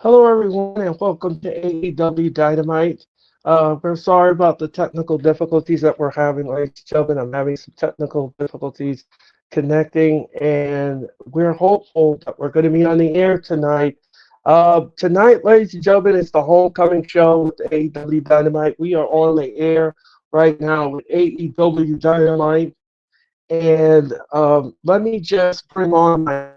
Hello, everyone, and welcome to AEW Dynamite. We're sorry about the technical difficulties that we're having, ladies and gentlemen. I'm having some technical difficulties connecting, and we're hopeful that we're going to be on the air tonight. Tonight, ladies and gentlemen, is the homecoming show with AEW Dynamite. We are on the air right now with AEW Dynamite, and let me just bring on my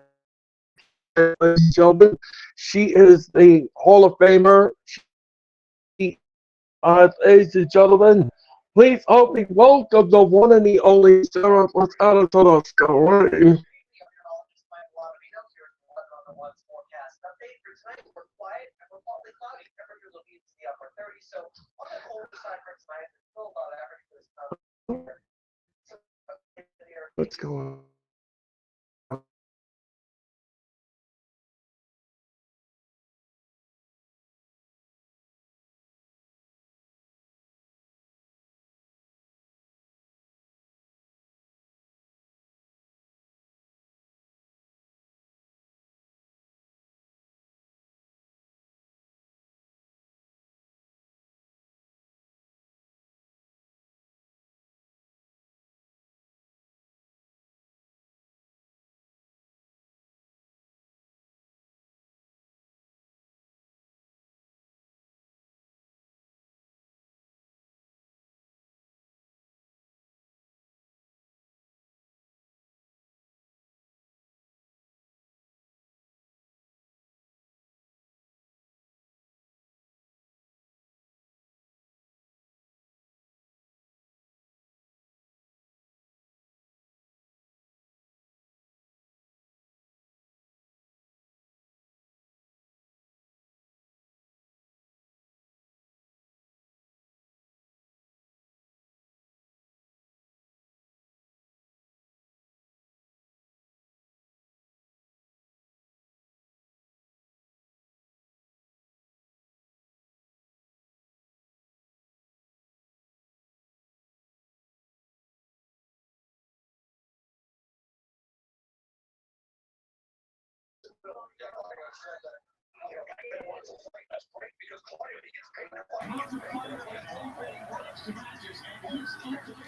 ladies and gentlemen. She is the Hall of Famer. Ladies and gentlemen, please help me welcome the one and the only Sarah What's story. What's going on?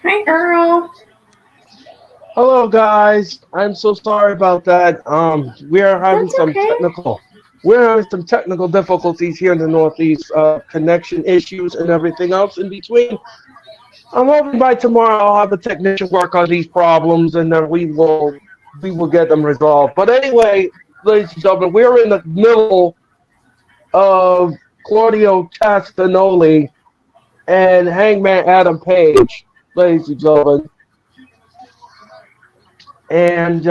Hi, Earl. Hello, guys. I'm so sorry about that. We are having That's some okay. technical difficulties here in the Northeast. Connection issues and everything else in between. I'm hoping by tomorrow I'll have a technician work on these problems, and then we will get them resolved. But anyway, ladies and gentlemen, we're in the middle of Claudio Castagnoli and Hangman Adam Page, ladies and gentlemen. And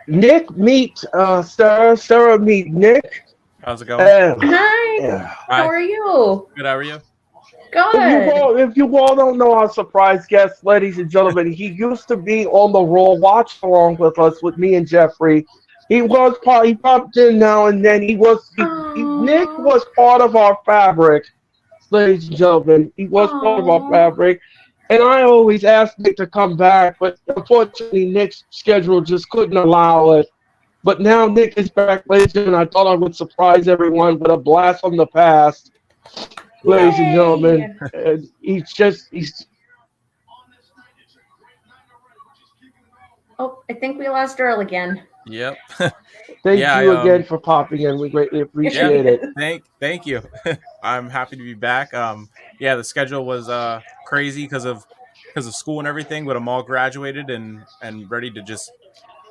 Nick meet Sarah. Sarah meet Nick. How's it going? And Hi. yeah. How Hi. are you? Good. How are you? Good. If you all don't know our surprise guest, ladies and gentlemen, he used to be on the Raw watch along with us with me and Jeffrey. He popped in now and then. Nick Aww. was part of our fabric, ladies and gentlemen. He was part of our Aww. fabric. And I always asked Nick to come back, but unfortunately Nick's schedule just couldn't allow it. But now Nick is back, ladies and gentlemen. I thought I would surprise everyone with a blast from the past, ladies and gentlemen. Yay. And he's Oh, I think we lost Earl again. Yep. thank yeah. you again for popping in. We greatly Here he Yeah. appreciate it. is. Thank you. I'm happy to be back. Yeah. The schedule was crazy because of school and everything, but I'm all graduated and ready to just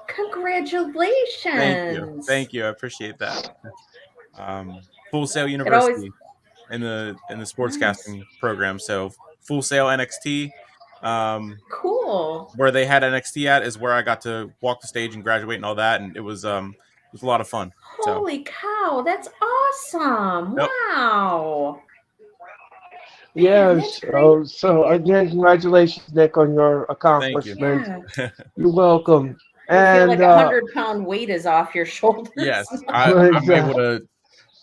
thank you. Congratulations. Thank you. I appreciate that. Full Sail It always University in the nice. sportscasting program. So Full Sail NXT. Cool. Where they had NXT at is where I got to walk the stage and graduate and all that, and it was a lot of fun. So Holy cow, that's awesome. yep. Wow. Man, Yes. that's great. So again, congratulations, Nick, on your Thank you. accomplishment. Yeah. You're welcome. You feel like And 100-pound weight is off your shoulders. Yes, I'm able exactly.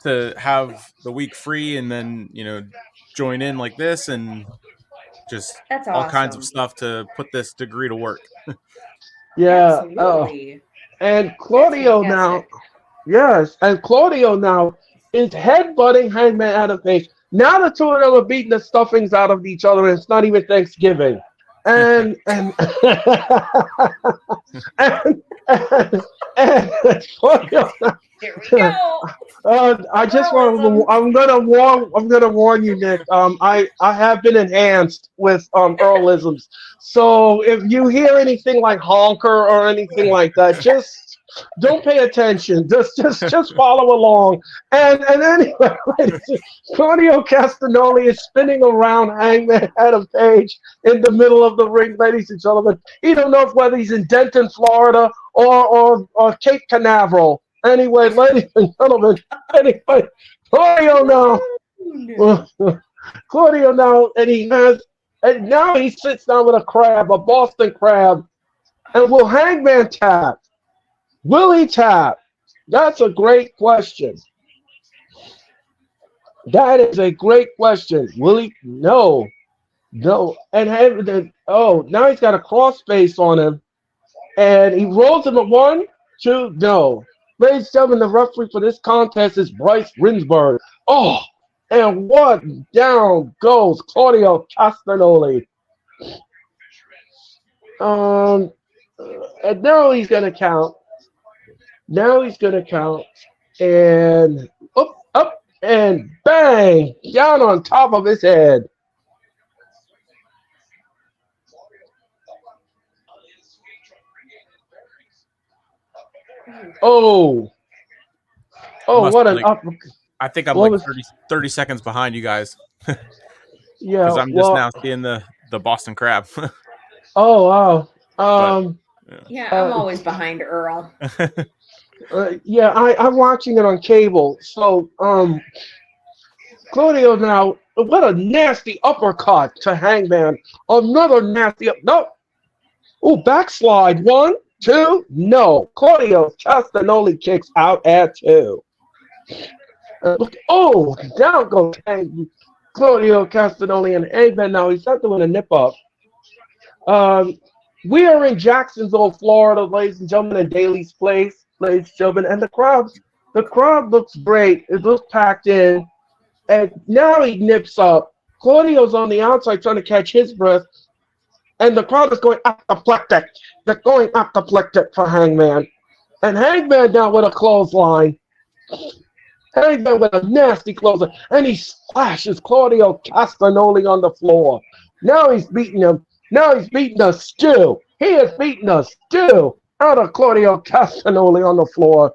to have the week free and then join in like this and just That's all kinds of awesome. stuff to put this degree to work. Yeah. Absolutely. And That's Claudio now. fantastic. Yes, and Claudio now is headbutting Hangman Adam Page. Now the two of them are beating the stuffings out of each other, and it's not even Thanksgiving. And and, and Claudio. Here we go. I just want to. I'm gonna warn you, Nick. I have been enhanced with Earlisms. So if you hear anything like honker or anything like that, just don't pay attention. Just follow along. And anyway, Claudio Castagnoli is spinning around Hangman Adam Page in the middle of the ring, ladies and gentlemen. He don't know whether he's in Denton, Florida, or Cape Canaveral. Anyway, ladies and gentlemen, Claudio now, Claudio now, and now he sits down with a crab, a Boston crab, and will Hangman tap? Will he tap? That's a great question. That is a great question. Will he? No. And now he's got a cross face on him, and he rolls him a 1, 2, no. Ladies and gentlemen, the referee for this contest is Bryce Rinsberg. Oh, and one down goes Claudio Castagnoli. And now he's gonna count. And up, and bang, down on top of his head. Oh, what an up! I think I'm like 30 seconds behind you guys. Yeah, because I'm just now seeing the Boston Crab. Oh wow. I'm always behind Earl. I'm watching it on cable. So Claudio now, what a nasty uppercut to Hangman. Another nasty no. Oh, backslide. 1, 2, no. Claudio Castagnoli kicks out at 2. Down goes Claudio Castagnoli and Hangman now. He's not doing a nip up. We are in Jacksonville, Florida, ladies and gentlemen, in Daly's Place, ladies and gentlemen, and the crowd looks great. It looks packed in, and now he nips up. Claudio's on the outside trying to catch his breath, and the crowd is going apoplectic. They're going apoplectic for Hangman, and Hangman now with a clothesline. Hangman with a nasty clothesline, and he splashes Claudio Castagnoli on the floor. Now he's beating him. Now he's beating the stew. He is beating the stew out of Claudio Castagnoli on the floor.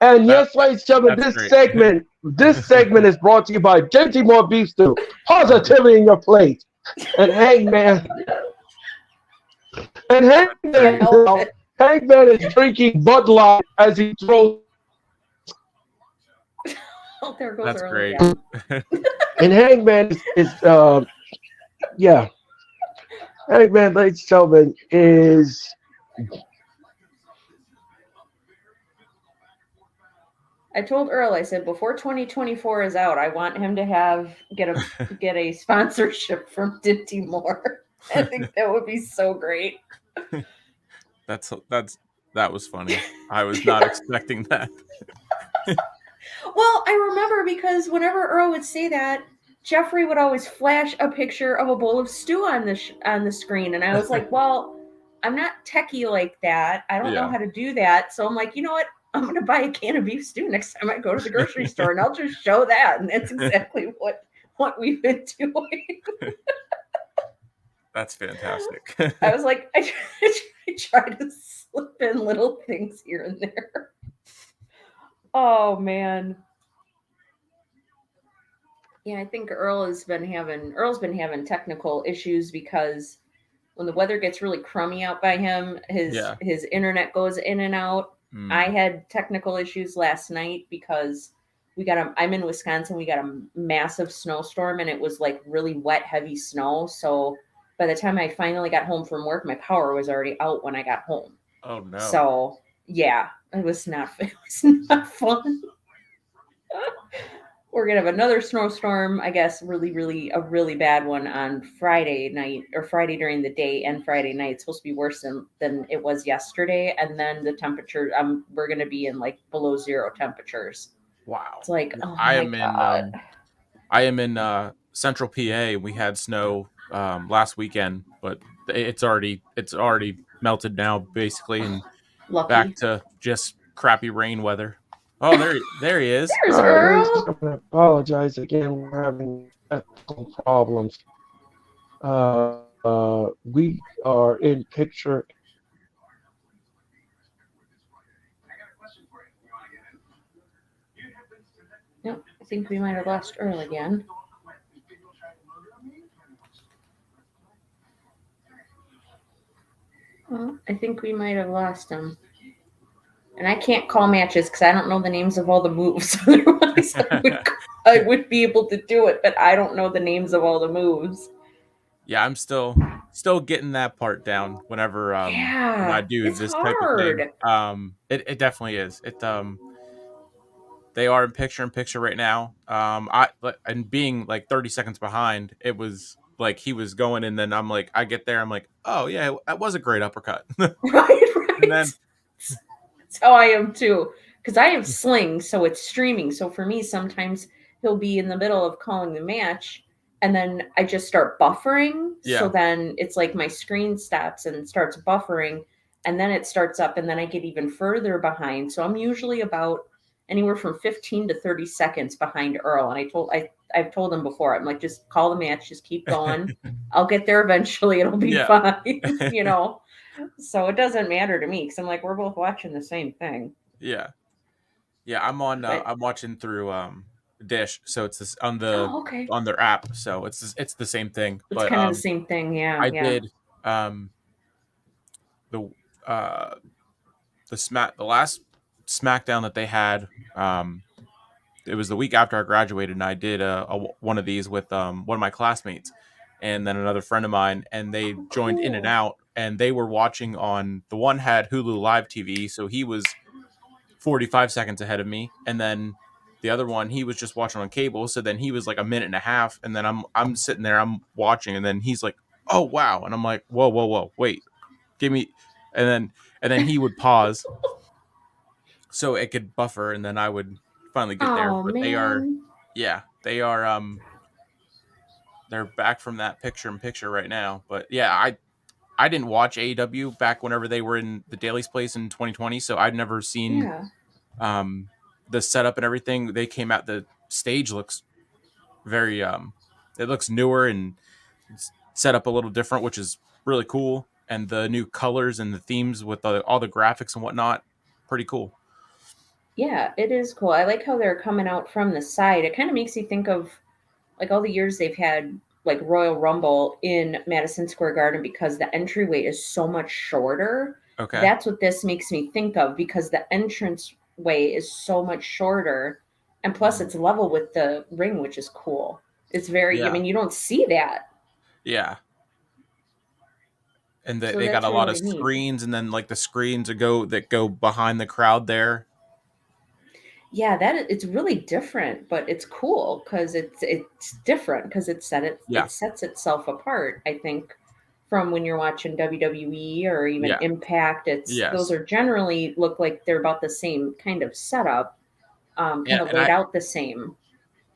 And yes, ladies and gentlemen, this segment is brought to you by Genty More Beef Stew. Positivity in your plate. And Hangman is drinking Bud Light as he throws. Oh, there goes That's Earl great. again. And Hangman is Hangman, ladies and gentlemen, is I told Earl, I said before 2024 is out, I want him to get a sponsorship from Dinty Moore. I think that would be so great. That was funny. I was not expecting that. Well, I remember because whenever Earl would say that, Jeffrey would always flash a picture of a bowl of stew on the screen, and I was like, "Well, I'm not techie like that. I don't know how to do that." So I'm like, you know what? I'm going to buy a can of beef stew next time I go to the grocery store, and I'll just show that. And that's exactly what we've been doing. That's fantastic. I was like, I try to slip in little things here and there. Oh man. Yeah, I think Earl's been having technical issues because when the weather gets really crummy out by him, his internet goes in and out. I had technical issues last night because I'm in Wisconsin, we got a massive snowstorm and it was like really wet, heavy snow. So by the time I finally got home from work, my power was already out when I got home. Oh no. So yeah, it was not fun. we're gonna have another snowstorm, I guess, a really bad one on Friday night or Friday during the day and Friday night. It's supposed to be worse than it was yesterday. And then the temperature, we're gonna be in like below zero temperatures. Wow. It's like, oh my God. I am in central PA. We had snow last weekend, but it's already melted now basically, and Lucky. back to just crappy rain weather. Oh, there he is. There's Earl. I'm going to apologize again. We're having technical problems. We are in picture. Yep, I think we might have lost Earl again. Well, I think we might have lost him. And I can't call matches because I don't know the names of all the moves. Otherwise, I would be able to do it, but I don't know the names of all the moves. Yeah, I'm still getting that part down whenever when I do this type of thing. It definitely is. They are in picture right now. And being like 30 seconds behind, it was like he was going, and then I'm like, I get there, I'm like, oh yeah, that was a great uppercut. Right. And then that's how I am too, because I have Sling, so it's streaming. So for me, sometimes he'll be in the middle of calling the match, and then I just start buffering. Yeah. So then it's like my screen stops and starts buffering, and then it starts up, and then I get even further behind. So I'm usually about anywhere from 15 to 30 seconds behind Earl. And I've told him before, I'm like, just call the match, just keep going. I'll get there eventually. It'll be fine, So it doesn't matter to me because I'm like, we're both watching the same thing. Yeah. I'm watching through Dish, so it's this on their app, so it's the same thing. It's kind of the same thing, yeah. I did the last SmackDown that they had. It was the week after I graduated, and I did one of these with one of my classmates, and then another friend of mine, and they joined in and out, and they were watching on the one had Hulu Live TV, so he was 45 seconds ahead of me, and then the other one he was just watching on cable, so then he was like a minute and a half, and then I'm sitting there, I'm watching, and then he's like, oh wow, and I'm like, whoa, wait, give me, and then he would pause so it could buffer, and then I would finally get there. But man. they're back from that picture right now. But yeah, I didn't watch AEW back whenever they were in the Daily's place in 2020, so I'd never seen the setup and everything. They came out, the stage looks very it looks newer and it's set up a little different, which is really cool. And the new colors and the themes with all the graphics and whatnot, pretty cool. Yeah, it is cool. I like how they're coming out from the side. It kind of makes you think of like all the years they've had like Royal Rumble in Madison Square Garden because the entryway is so much shorter. Okay. That's what this makes me think of because the entrance way is so much shorter. And plus it's level with the ring, which is cool. It's very, I mean, you don't see that. Yeah. And they got a lot of screens, and then like the screens that go behind the crowd there. Yeah, it's really different, but it's cool because it's different because it sets itself apart. I think from when you're watching WWE or even Impact, those are generally look like they're about the same kind of setup, kind of laid out the same.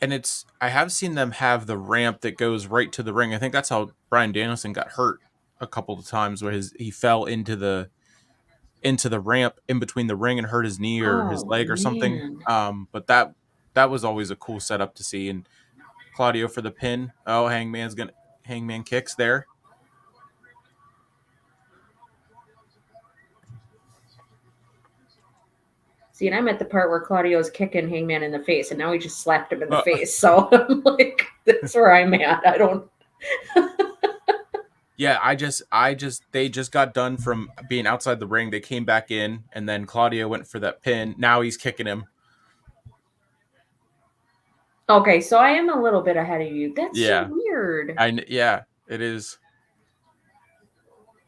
And I have seen them have the ramp that goes right to the ring. I think that's how Bryan Danielson got hurt a couple of times, where he fell into the ramp in between the ring and hurt his knee or his leg or something. But that was always a cool setup to see. And Claudio for the pin. Oh, Hangman kicks there. See, and I'm at the part where Claudio's kicking Hangman in the face, and now he just slapped him in the face. So I'm like, that's where I'm at. I don't. Yeah, they just got done from being outside the ring. They came back in, and then Claudio went for that pin. Now he's kicking him. Okay, so I am a little bit ahead of you. That's so weird. Yeah, it is.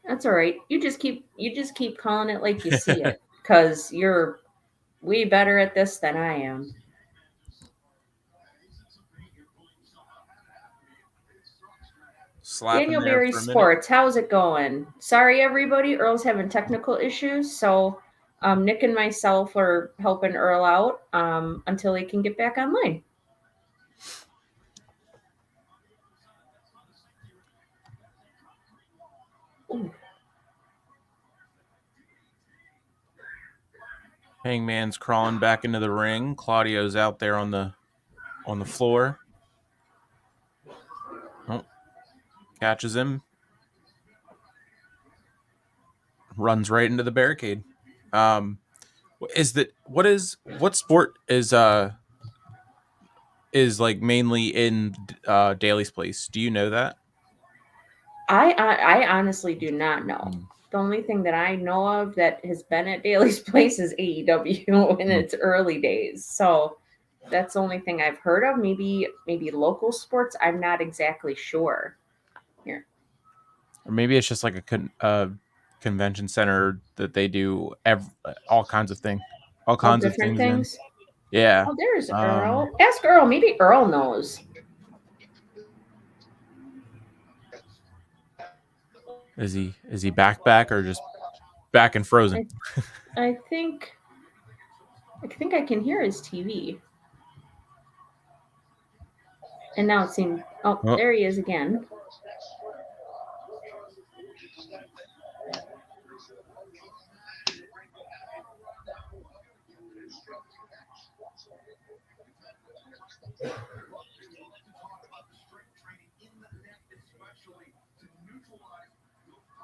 That's all right. You just keep calling it like you see it, because you're way better at this than I am. Daniel Berry Sports, how's it going? Sorry, everybody. Earl's having technical issues, so Nick and myself are helping Earl out until he can get back online. Ooh. Hangman's crawling back into the ring. Claudio's out there on the floor. Oh, catches him. Runs right into the barricade. What sport is like mainly in Daly's place? Do you know that? I honestly do not know. The only thing that I know of that has been at Daly's place is AEW in its early days. So that's the only thing I've heard of. Maybe local sports. I'm not exactly sure. Here. Or maybe it's just like a convention center that they do all kinds of things. All kinds of things. Yeah. Oh, there's Earl. Ask Earl. Maybe Earl knows. Is he back or just back and frozen? I think I can hear his TV. And now it seems there he is again.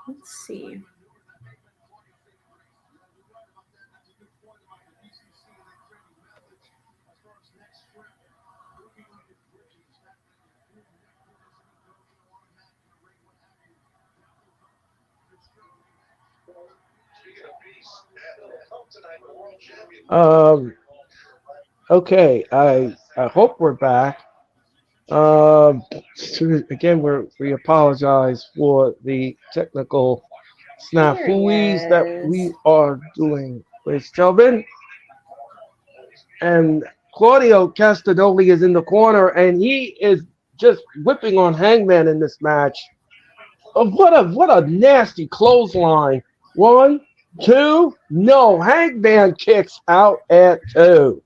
Let's see. Okay, I hope we're back. Again, we apologize for the technical snafus that we are doing, ladies and gentlemen. And Claudio Castagnoli is in the corner, and he is just whipping on Hangman in this match. What a nasty clothesline. 1, 2, no. Hangman kicks out at 2.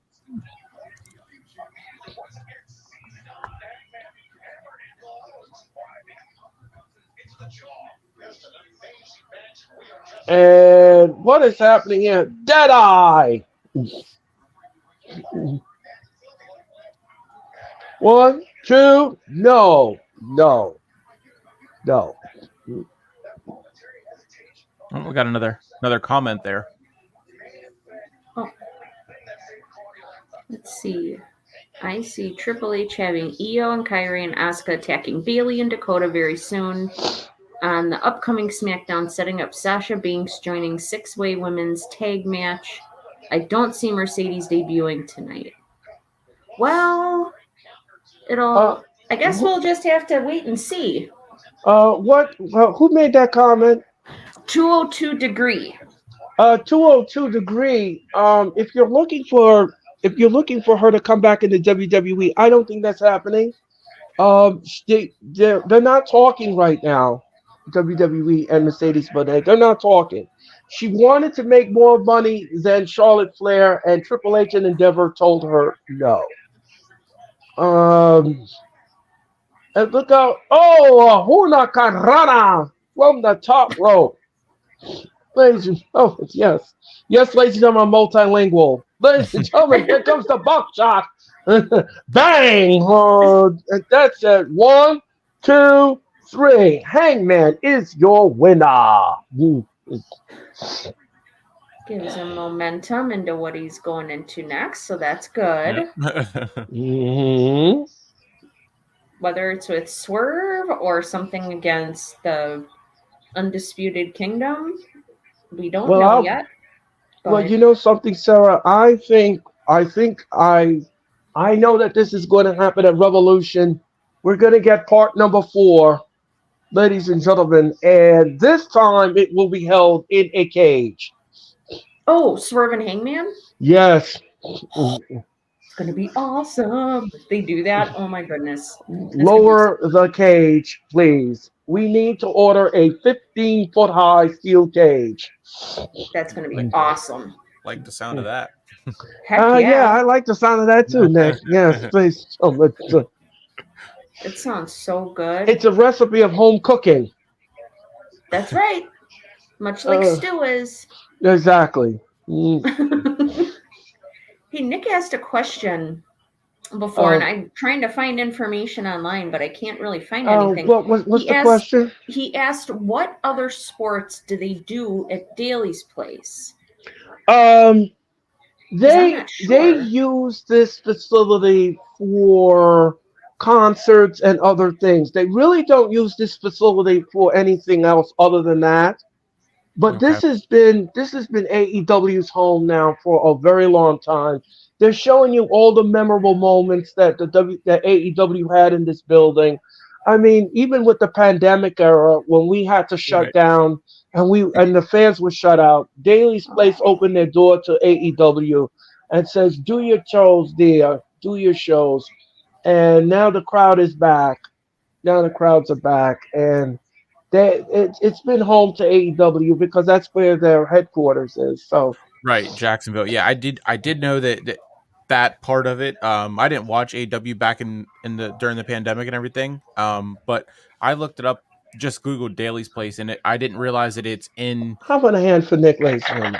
And what is happening here? Deadeye. 1, 2, no. Oh, we got another comment there. Oh. Let's see. I see Triple H having Io and Kyrie and Asuka attacking Bayley and Dakota very soon. On the upcoming SmackDown, setting up Sasha Banks joining 6-way women's tag match. I don't see Mercedes debuting tonight. Well, I guess we'll just have to wait and see. Who made that comment? 202 Degree. 202 Degree. If you're looking for her to come back into WWE, I don't think that's happening. They're not talking right now. WWE and Mercedes Moné, they're not talking. She wanted to make more money than Charlotte Flair, and Triple H and Endeavor told her no. And look out! Huna Carrana from the top rope. Ladies and yes, ladies and gentlemen, multilingual. Ladies and gentlemen, here comes the buckshot. Bang! And that's it. 1, 2, 3. Hangman is your winner. Gives him momentum into what he's going into next, so that's good. Mm-hmm. Whether it's with Swerve or something against the Undisputed Kingdom, we don't know yet. Well, you know something, Sarah? I think I know that this is going to happen at Revolution. We're going to get part number 4, ladies and gentlemen, and this time it will be held in a cage. Oh, Swerve and Hangman? Yes. It's going to be awesome. If they do that, oh my goodness. Lower the cage, please. We need to order a 15-foot high steel cage. That's going to be awesome. Like the sound of that. Heck yeah, I like the sound of that too, Nick. Yes, please. It sounds so good. It's a recipe of home cooking. That's right. Much like stew is. Exactly. Hey, Nick asked a question before, and I'm trying to find information online, but I can't really find anything. What's the question? He asked, what other sports do they do at Daly's place? They use this facility for concerts and other things. They really don't use this facility for anything else other than that. But this has been AEW's home now for a very long time. They're showing you all the memorable moments that that AEW had in this building. I mean, even with the pandemic era, when we had to shut down and the fans were shut out, Daly's Place opened their door to AEW and says, "Do your shows there, do your shows." And now the crowd is back. Now the crowds are back, and it's been home to AEW because that's where their headquarters is. So right, Jacksonville. Yeah, I did know that part of it. I didn't watch AEW back in during the pandemic and everything. But I looked it up, just Googled Daly's Place, and I didn't realize that it's in. How about a hand for Nick Latham?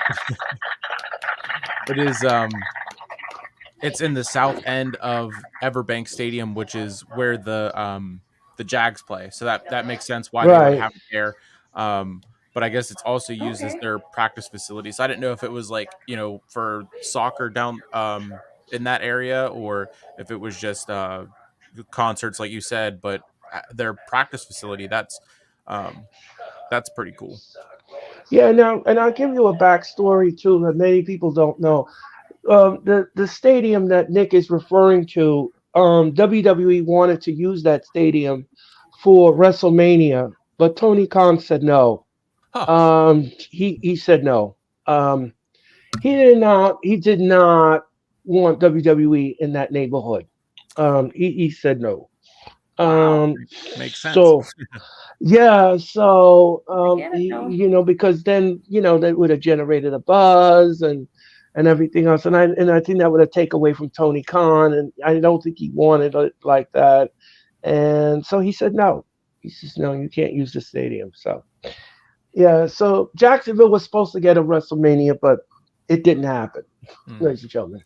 It is it's in the south end of Everbank Stadium, which is where the Jags play. So that makes sense why they would have it there. But I guess it's also used as their practice facility. So I didn't know if it was like, for soccer down in that area, or if it was just concerts like you said. But their practice facility, that's pretty cool. Yeah, now, and I'll give you a backstory too that many people don't know. The stadium that Nick is referring to, WWE wanted to use that stadium for WrestleMania, but Tony Khan said no. Huh. He said no. He did not want WWE in that neighborhood. He said no. Wow. Makes sense. So yeah, so because then that would have generated a buzz and everything else, and I think that would have taken away from Tony Khan, and I don't think he wanted it like that, and so he said no. He says no, you can't use the stadium. So yeah, so Jacksonville was supposed to get a WrestleMania, but it didn't happen, ladies and gentlemen.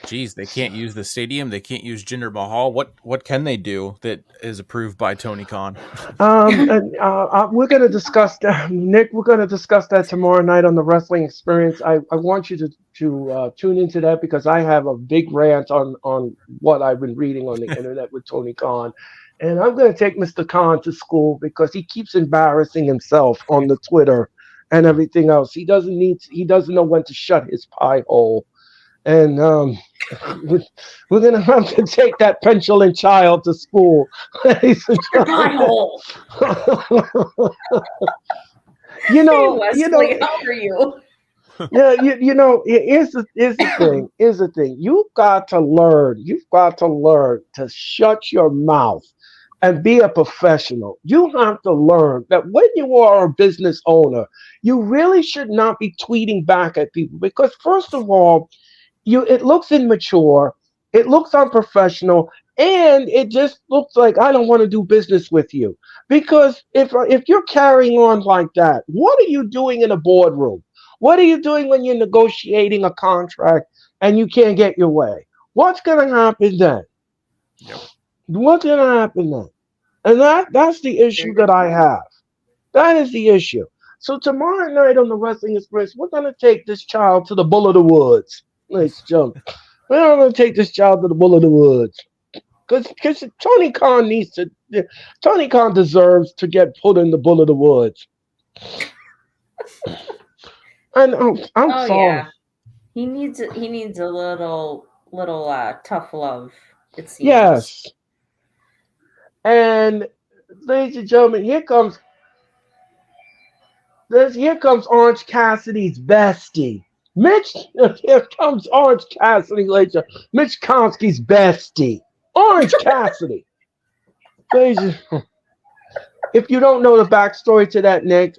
Geez, they can't use the stadium. They can't use Jinder Mahal. What can they do that is approved by Tony Khan? We're going to discuss that, Nick. We're going to discuss that tomorrow night on the Wrestling Experience. I want you to tune into that because I have a big rant on what I've been reading on the internet with Tony Khan. And I'm going to take Mr. Khan to school because he keeps embarrassing himself on the Twitter and everything else. He doesn't know when to shut his pie hole. And we're going to have to take that petulant child to school. Pie hole. Hey, Wesley, how are you? Yeah, here's the thing. You've got to learn to shut your mouth and be a professional. You have to learn that when you are a business owner, you really should not be tweeting back at people because, first of all, it looks immature, it looks unprofessional, and it just looks like I don't want to do business with you. Because if you're carrying on like that, what are you doing in a boardroom? What are you doing when you're negotiating a contract and you can't get your way? What's going to happen then? Yep. What's going to happen then? And that's the issue that I have. That is the issue. So tomorrow night on the Wrestling Express, we're going to take this child to the Bull of the Woods. Let's jump. We're going to take this child to the Bull of the Woods. Because Tony Khan deserves to get put in the Bull of the Woods. And I'm sorry. Yeah. He needs a little tough love, it seems. Yes. And ladies and gentlemen, here comes Orange Cassidy's bestie. Here comes Orange Cassidy later. Mitch Konsky's bestie. Orange Cassidy. If you don't know the backstory to that, Nick,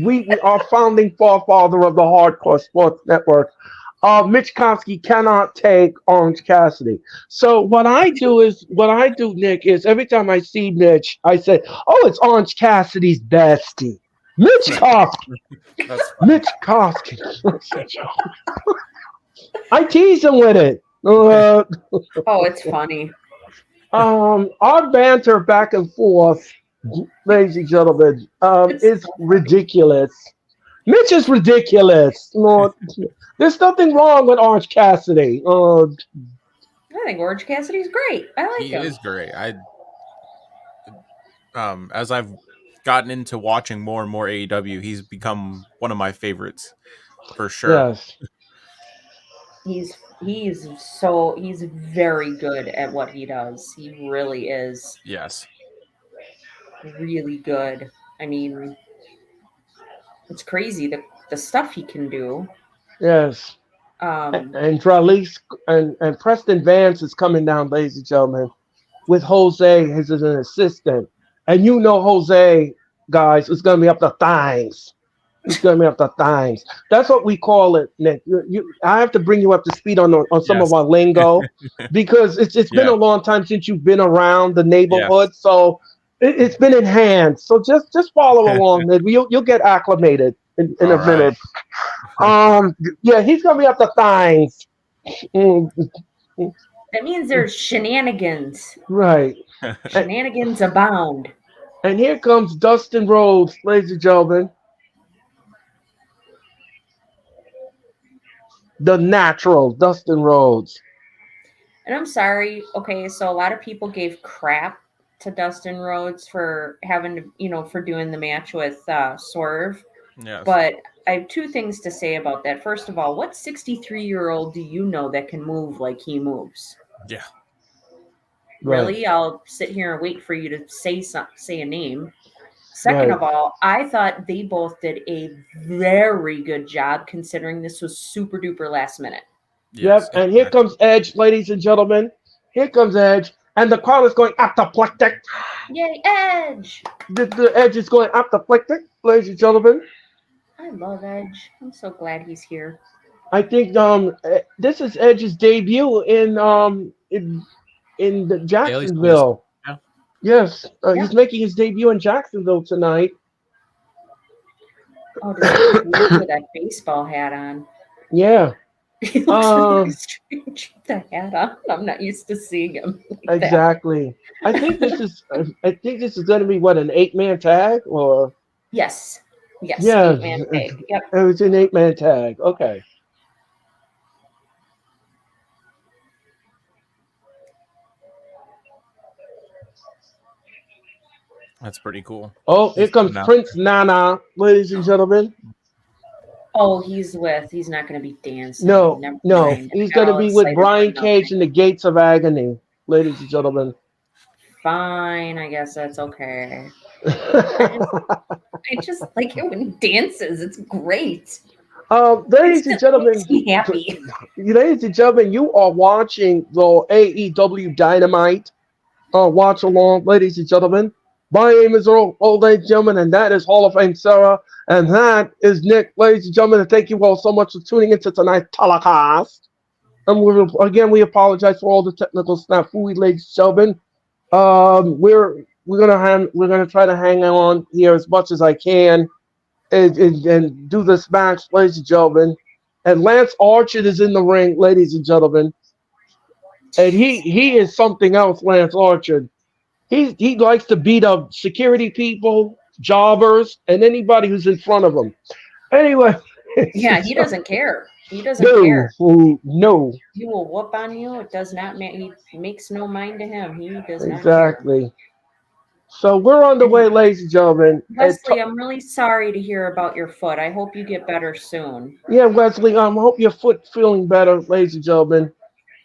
we our founding forefather of the Hardcore Sports Network, Mitch Kosky cannot take Orange Cassidy. So what I do, Nick, is every time I see Mitch, I say, "Oh, it's Orange Cassidy's bestie, Mitch Kosky." Mitch Kosky. I tease him with it. Oh, it's funny. Our banter back and forth, ladies and gentlemen, is ridiculous. Mitch is ridiculous. There's nothing wrong with Orange Cassidy. I think Orange Cassidy's great. I like him. He is great. As I've gotten into watching more and more AEW, he's become one of my favorites for sure. Yes. He's very good at what he does. He really is. Yes. Really good. I mean, it's crazy the stuff he can do. Yes. And Dralice and Preston Vance is coming down, ladies and gentlemen, with Jose as an assistant. And you know Jose, guys, is going to be up to things. It's going to be up to things. That's what we call it, Nick. I have to bring you up to speed on some of our lingo because it's been a long time since you've been around the neighborhood. Yes. So it's been enhanced. So just follow along, Nick. You'll get acclimated in a minute. He's going to be up to things. That means there's shenanigans. Right. Shenanigans abound. And here comes Dustin Rhodes, ladies and gentlemen. The natural Dustin Rhodes. And I'm sorry. Okay, so a lot of people gave crap to Dustin Rhodes for having to, for doing the match with Swerve. Yes. But I have two things to say about that. First of all, what 63-year-old do you know that can move like he moves? Yeah. Really? Right. I'll sit here and wait for you to say a name. Second of all, I thought they both did a very good job considering this was super duper last minute. Yes, and here comes Edge, ladies and gentlemen. Here comes Edge. And the crowd is going apoplectic. Yay, Edge! The Edge is going apoplectic, ladies and gentlemen. I love Edge. I'm so glad he's here. I think this is Edge's debut in Jacksonville. Yeah. Yes, he's making his debut in Jacksonville tonight. Oh, does he with that baseball hat on? Yeah. He looks really strange with the hat on. I'm not used to seeing him like exactly. that. I think this is going to be what, an 8-man tag or? Yes. Yeah. 8-man tag. Yep. It was an 8-man tag. Okay. That's pretty cool. Oh, here comes Prince Nana, ladies and gentlemen. Oh, he's not going to be dancing. No. He's going to be with Brian Cage in the Gates of Agony, ladies and gentlemen. Fine, I guess that's okay. I just like it when he dances. It's great. Ladies and gentlemen, makes me happy. Ladies and gentlemen, you are watching the AEW Dynamite watch along, ladies and gentlemen. My name is Earl, ladies and gentlemen, and that is Hall of Fame Sarah, and that is Nick, ladies and gentlemen, and thank you all so much for tuning into tonight's telecast. And we apologize for all the technical snafu, ladies and gentlemen. We're gonna try to hang on here as much as I can and do this match, ladies and gentlemen. And Lance Archer is in the ring, ladies and gentlemen, and he is something else, Lance Archer. He likes to beat up security people, jobbers, and anybody who's in front of him. Anyway. Yeah, he doesn't care. He doesn't care. No. He will whoop on you. It does not matter. He makes no mind to him. He does not Exactly. So we're on the way, ladies and gentlemen. Wesley, I'm really sorry to hear about your foot. I hope you get better soon. Yeah, Wesley, I hope your foot feeling better, ladies and gentlemen.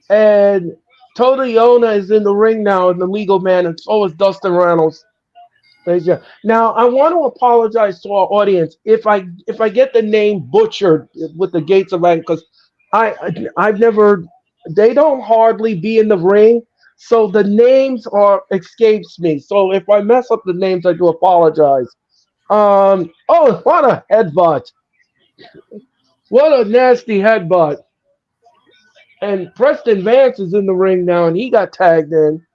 And Toda Yona is in the ring now, and the legal man, and so is Dustin Reynolds. Now, I want to apologize to our audience if I get the name butchered with the Gates of Agony, because I've never. They don't hardly be in the ring, So the names are escapes me. So if I mess up the names, I do apologize. Oh, what a headbutt! What a nasty headbutt! And Preston Vance is in the ring now, and he got tagged in.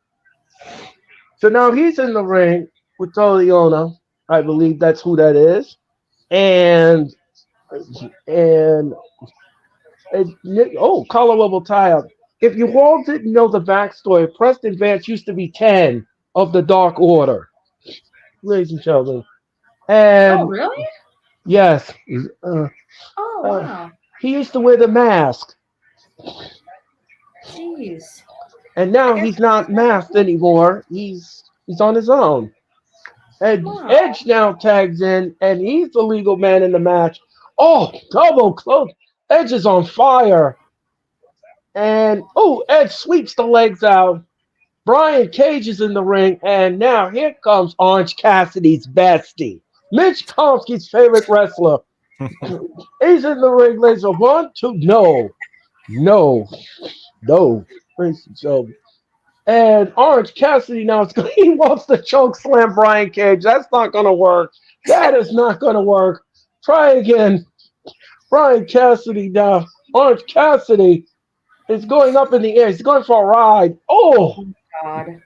So now he's in the ring with Toliona. I believe that's who that is. And and Colorado tie-up. If you all didn't know the backstory, Preston Vance used to be 10 of the Dark Order, ladies and gentlemen. Oh, And really? yes, Oh, wow. he used to wear the mask. Jeez. And now he's not masked anymore. He's on his own. And Wow. Edge now tags in, and he's the legal man in the match. Oh, double close. Edge is on fire. And Edge sweeps the legs out. Brian Cage is in the ring, and now here comes Orange Cassidy's bestie, Mitch Tomsky's favorite wrestler. He's in the ring, ladies. 1, 2, no, ladies and gentlemen. And Orange Cassidy now he wants to choke slam Brian Cage. That's not going to work. That is not going to work. Try again. Brian Cassidy now. Orange Cassidy is going up in the air. He's going for a ride. Oh, God.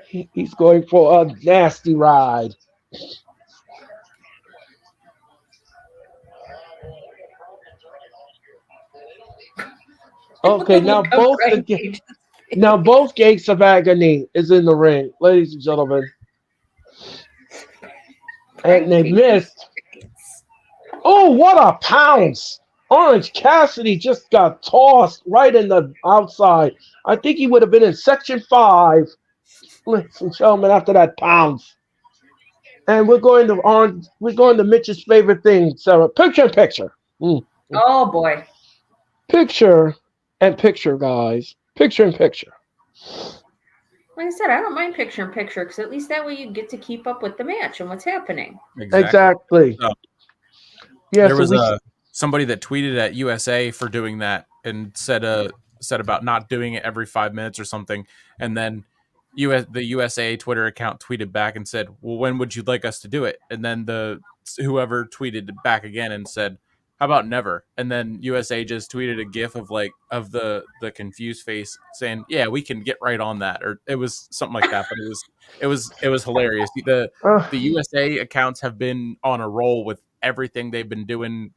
He's going for a nasty ride. Okay, now both Gates of Agony is in the ring, ladies and gentlemen. And they missed. Oh, what a pounce! Orange Cassidy just got tossed right in the outside. I think he would have been in section 5, ladies and gentlemen, after that pounce. And we're going to Mitch's favorite thing, Sarah. Picture in picture. Oh boy. Picture and picture, guys. Picture in picture. Like I said, I don't mind picture in picture because at least that way you get to keep up with the match and what's happening. Exactly. Yeah, there was somebody that tweeted at USA for doing that and said about not doing it every 5 minutes or something, and then the USA Twitter account tweeted back and said, "Well, when would you like us to do it?" And then whoever tweeted back again and said, "How about never?" And then USA just tweeted a GIF of the confused face saying, "Yeah, we can get right on that," or it was something like that. But it was hilarious. The USA accounts have been on a roll with everything they've been doing,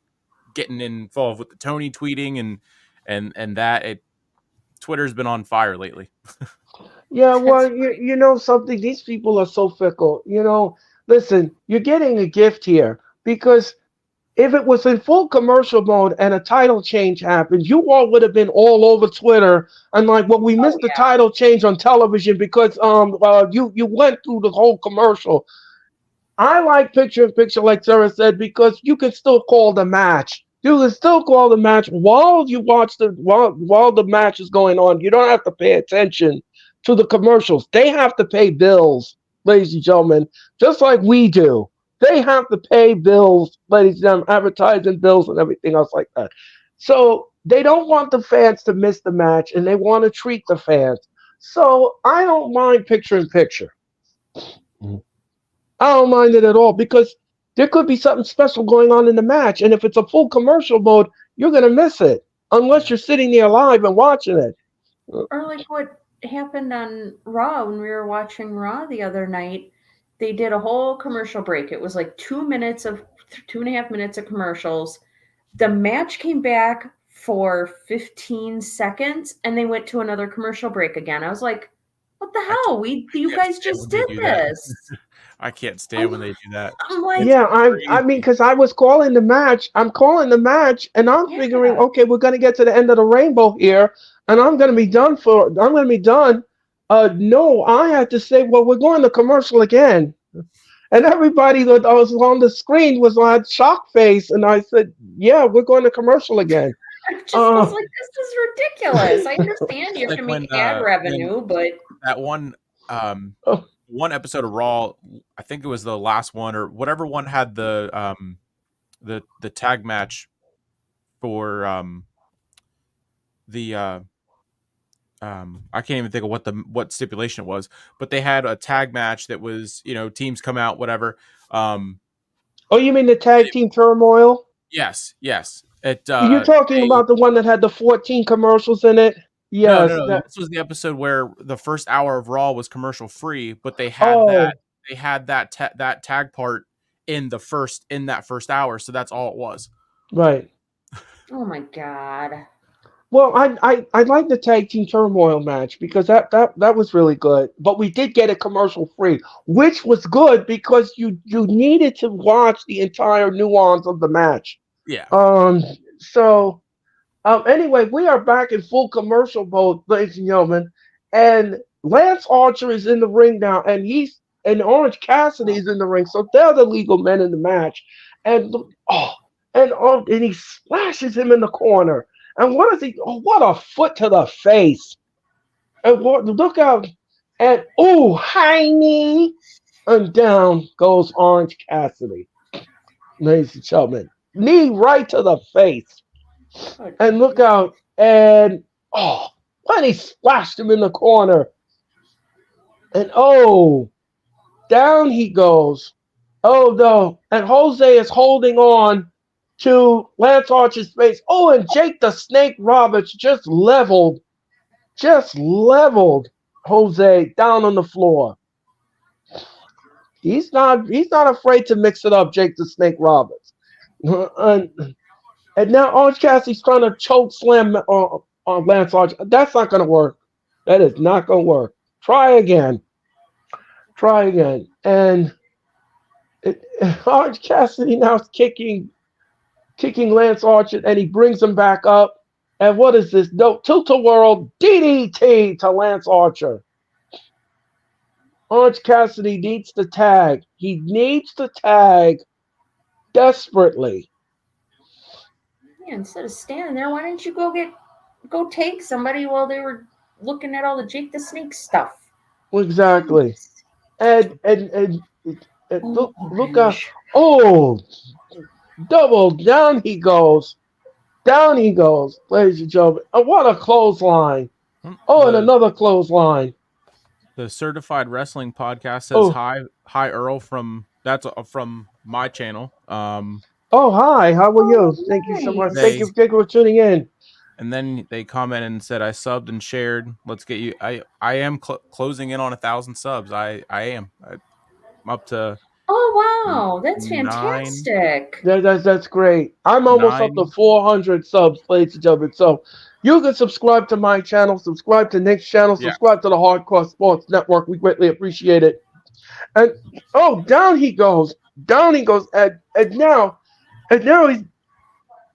getting involved with the Tony tweeting and that. Twitter's been on fire lately. Yeah, well, you know something? These people are so fickle. Listen, you're getting a gift here because if it was in full commercial mode and a title change happened, you all would have been all over Twitter and like, well, we missed the title change on television because you went through the whole commercial. I like picture in picture, like Sarah said, because you can still call the match. You can still call the match while you watch while the match is going on. You don't have to pay attention to the commercials. They have to pay bills, ladies and gentlemen, just like we do. They have to pay bills, ladies and gentlemen, advertising bills and everything else like that. So they don't want the fans to miss the match, and they want to treat the fans. So I don't mind picture in picture. I don't mind it at all because there could be something special going on in the match. And if it's a full commercial mode, you're going to miss it unless you're sitting there live and watching it. Or like what happened on Raw when we were watching Raw the other night. They did a whole commercial break. It was like 2.5 minutes of commercials. The match came back for 15 seconds and they went to another commercial break again. I was like, what the hell? You guys just did this. I can't stand when they do that. Yeah, I mean, because I was calling the match. I'm calling the match, and I'm figuring, okay, we're gonna get to the end of the rainbow here, and I'm gonna be done. No, I had to say, well, we're going to commercial again, and everybody that was on the screen was on shock face, and I said, yeah, we're going to commercial again. I just was like, this is ridiculous. I understand you have to make ad revenue, but that one episode of Raw, I think it was the last one or whatever one had the tag match for I can't even think of what stipulation it was, but they had a tag match that was, teams come out, whatever. Oh, you mean the tag team turmoil? Yes. You're talking about the one that had the 14 commercials in it? Yes. No. This was the episode where the first hour of Raw was commercial free, but they had that tag part in that first hour, so that's all it was. Right. Oh my God. Well, I like the tag team turmoil match because that was really good. But we did get it commercial free, which was good because you needed to watch the entire nuance of the match. Yeah. So anyway, we are back in full commercial mode, ladies and gentlemen, and Lance Archer is in the ring now, and Orange Cassidy is in the ring, so they're the legal men in the match, and he splashes him in the corner. And what is he? Oh, what a foot to the face! And look out! And high knee, and down goes Orange Cassidy, ladies and gentlemen. Knee right to the face, and look out! And when he splashed him in the corner, and down he goes. Oh no! And Jose is holding on to Lance Archer's face. Oh, and Jake the Snake Roberts just leveled Jose down on the floor. He's not afraid to mix it up, Jake the Snake Roberts. And now Orange Cassidy's trying to choke slam on Lance Archer. That's not going to work. That is not going to work. Try again. And Orange Cassidy now is kicking Lance Archer, and he brings him back up. And what is this? No, Tilt-a-Whirl DDT to Lance Archer. Orange Cassidy needs the tag. He needs the tag desperately. Yeah, instead of standing there, why didn't you go take somebody while they were looking at all the Jake the Snake stuff? Exactly. And look out. Oh, double down he goes, ladies and gentlemen. What a clothesline! And another clothesline. The Certified Wrestling Podcast says hi Earl from my channel. Hi, how are you? Thank you so much. Thank you for tuning in. And then they commented and said, I subbed and shared. Let's get you. I am closing in on 1,000 subs. I am. I'm up to. Oh, wow. That's fantastic. That's great. I'm almost up to 400 subs, ladies and gentlemen. So you can subscribe to my channel, subscribe to Nick's channel, subscribe to the Hardcore Sports Network. We greatly appreciate it. And down he goes. And now he's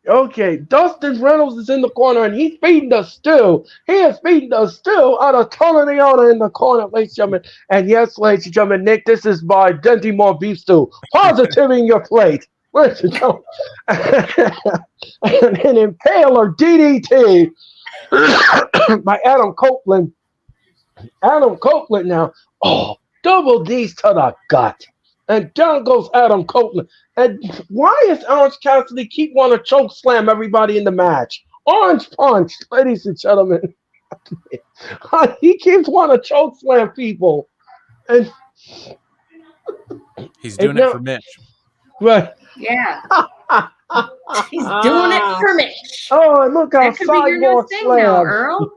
okay. Dustin Reynolds is in the corner, and he's feeding the stew. He is feeding the stew out of Tony Leona in the corner, ladies and gentlemen. And yes, ladies and gentlemen, Nick, this is my Denti Moore beef stew. Positive in your plate. Ladies and gentlemen. And an Impaler DDT by Adam Copeland. Adam Copeland now. Double D's to the gut. And down goes Adam Copeland. And why is Orange Cassidy keep wanting to choke slam everybody in the match? Orange Punch, ladies and gentlemen. He keeps wanting to choke slam people. And he's doing it for Mitch. Right. Yeah. He's doing it for Mitch. And look how that could be your new thing now, Earl.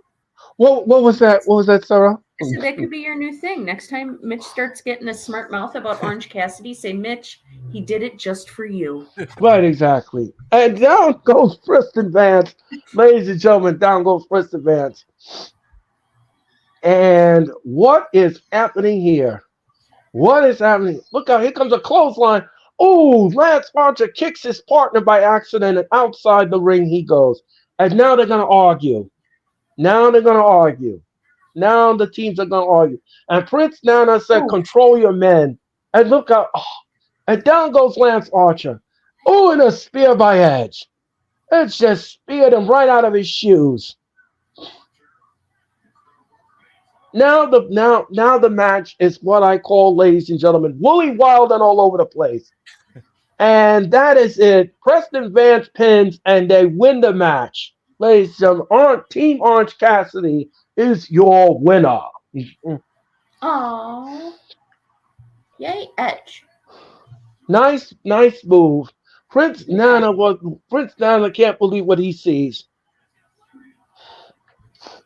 What was that? What was that, Sarah? I said that could be your new thing. Next time Mitch starts getting a smart mouth about Orange Cassidy, say, Mitch, he did it just for you. Right, exactly. And down goes Preston Vance. Ladies and gentlemen, down goes Preston Vance. And what is happening here? What is happening? Look out, here comes a clothesline. Lance Archer kicks his partner by accident, and outside the ring he goes. And now they're going to argue. Now the teams are going to argue. And Prince Nana said, control your men. And look out. And down goes Lance Archer. And a spear by Edge. Edge just speared him right out of his shoes. Now the match is what I call, ladies and gentlemen, woolly wild and all over the place. And that is it. Preston Vance pins, and they win the match. Ladies and gentlemen, Team Orange Cassidy is your winner. Aww. Yay, Edge. Nice move. Prince Nana can't believe what he sees.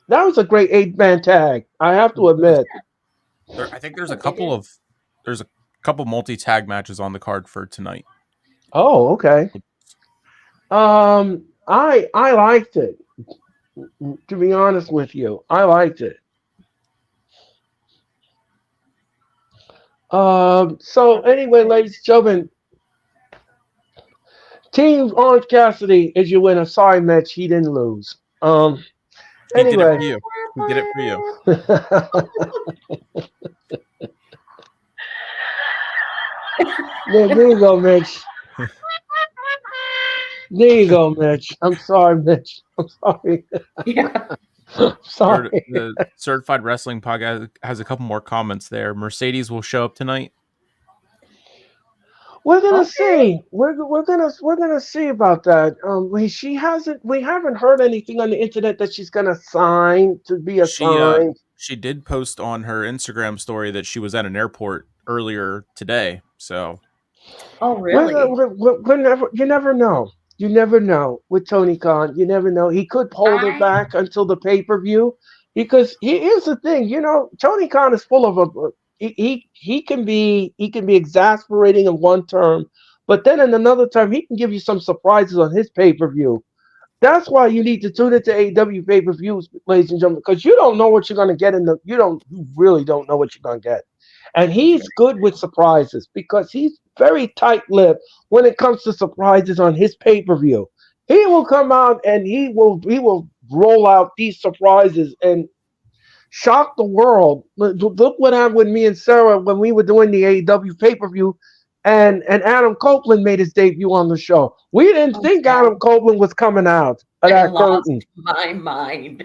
That was a great 8-man tag, I have to admit. I think there's a couple multi-tag matches on the card for tonight. Oh, okay. I liked it. To be honest with you, I liked it. So anyway, ladies and gentlemen, Team Orange Cassidy is your winner. Sorry, Mitch, he didn't lose. Anyway. He did it for you. There you go, Mitch. There you go, Mitch. I'm sorry, Mitch. I'm sorry. Yeah. Sorry. The Certified Wrestling Podcast has a couple more comments there. Mercedes will show up tonight. We're gonna see. We're gonna see about that. We haven't heard anything on the internet that she's gonna sign to be assigned. She did post on her Instagram story that she was at an airport earlier today. So. Oh really? You never know. You never know with Tony Khan. You never know. He could hold it back until the pay-per-view, because here's the thing. Tony Khan is full of he can be exasperating in one term, but then in another term he can give you some surprises on his pay-per-view. That's why you need to tune into AEW pay-per-views, ladies and gentlemen, because you don't know what you're going to get you really don't know what you're going to get. And he's good with surprises because he's very tight-lipped when it comes to surprises on his pay-per-view. He will come out and he will roll out these surprises and shock the world. Look what happened with me and Sarah when we were doing the AEW pay-per-view, and Adam Copeland made his debut on the show. We didn't think Adam Copeland was coming out of that curtain. My mind.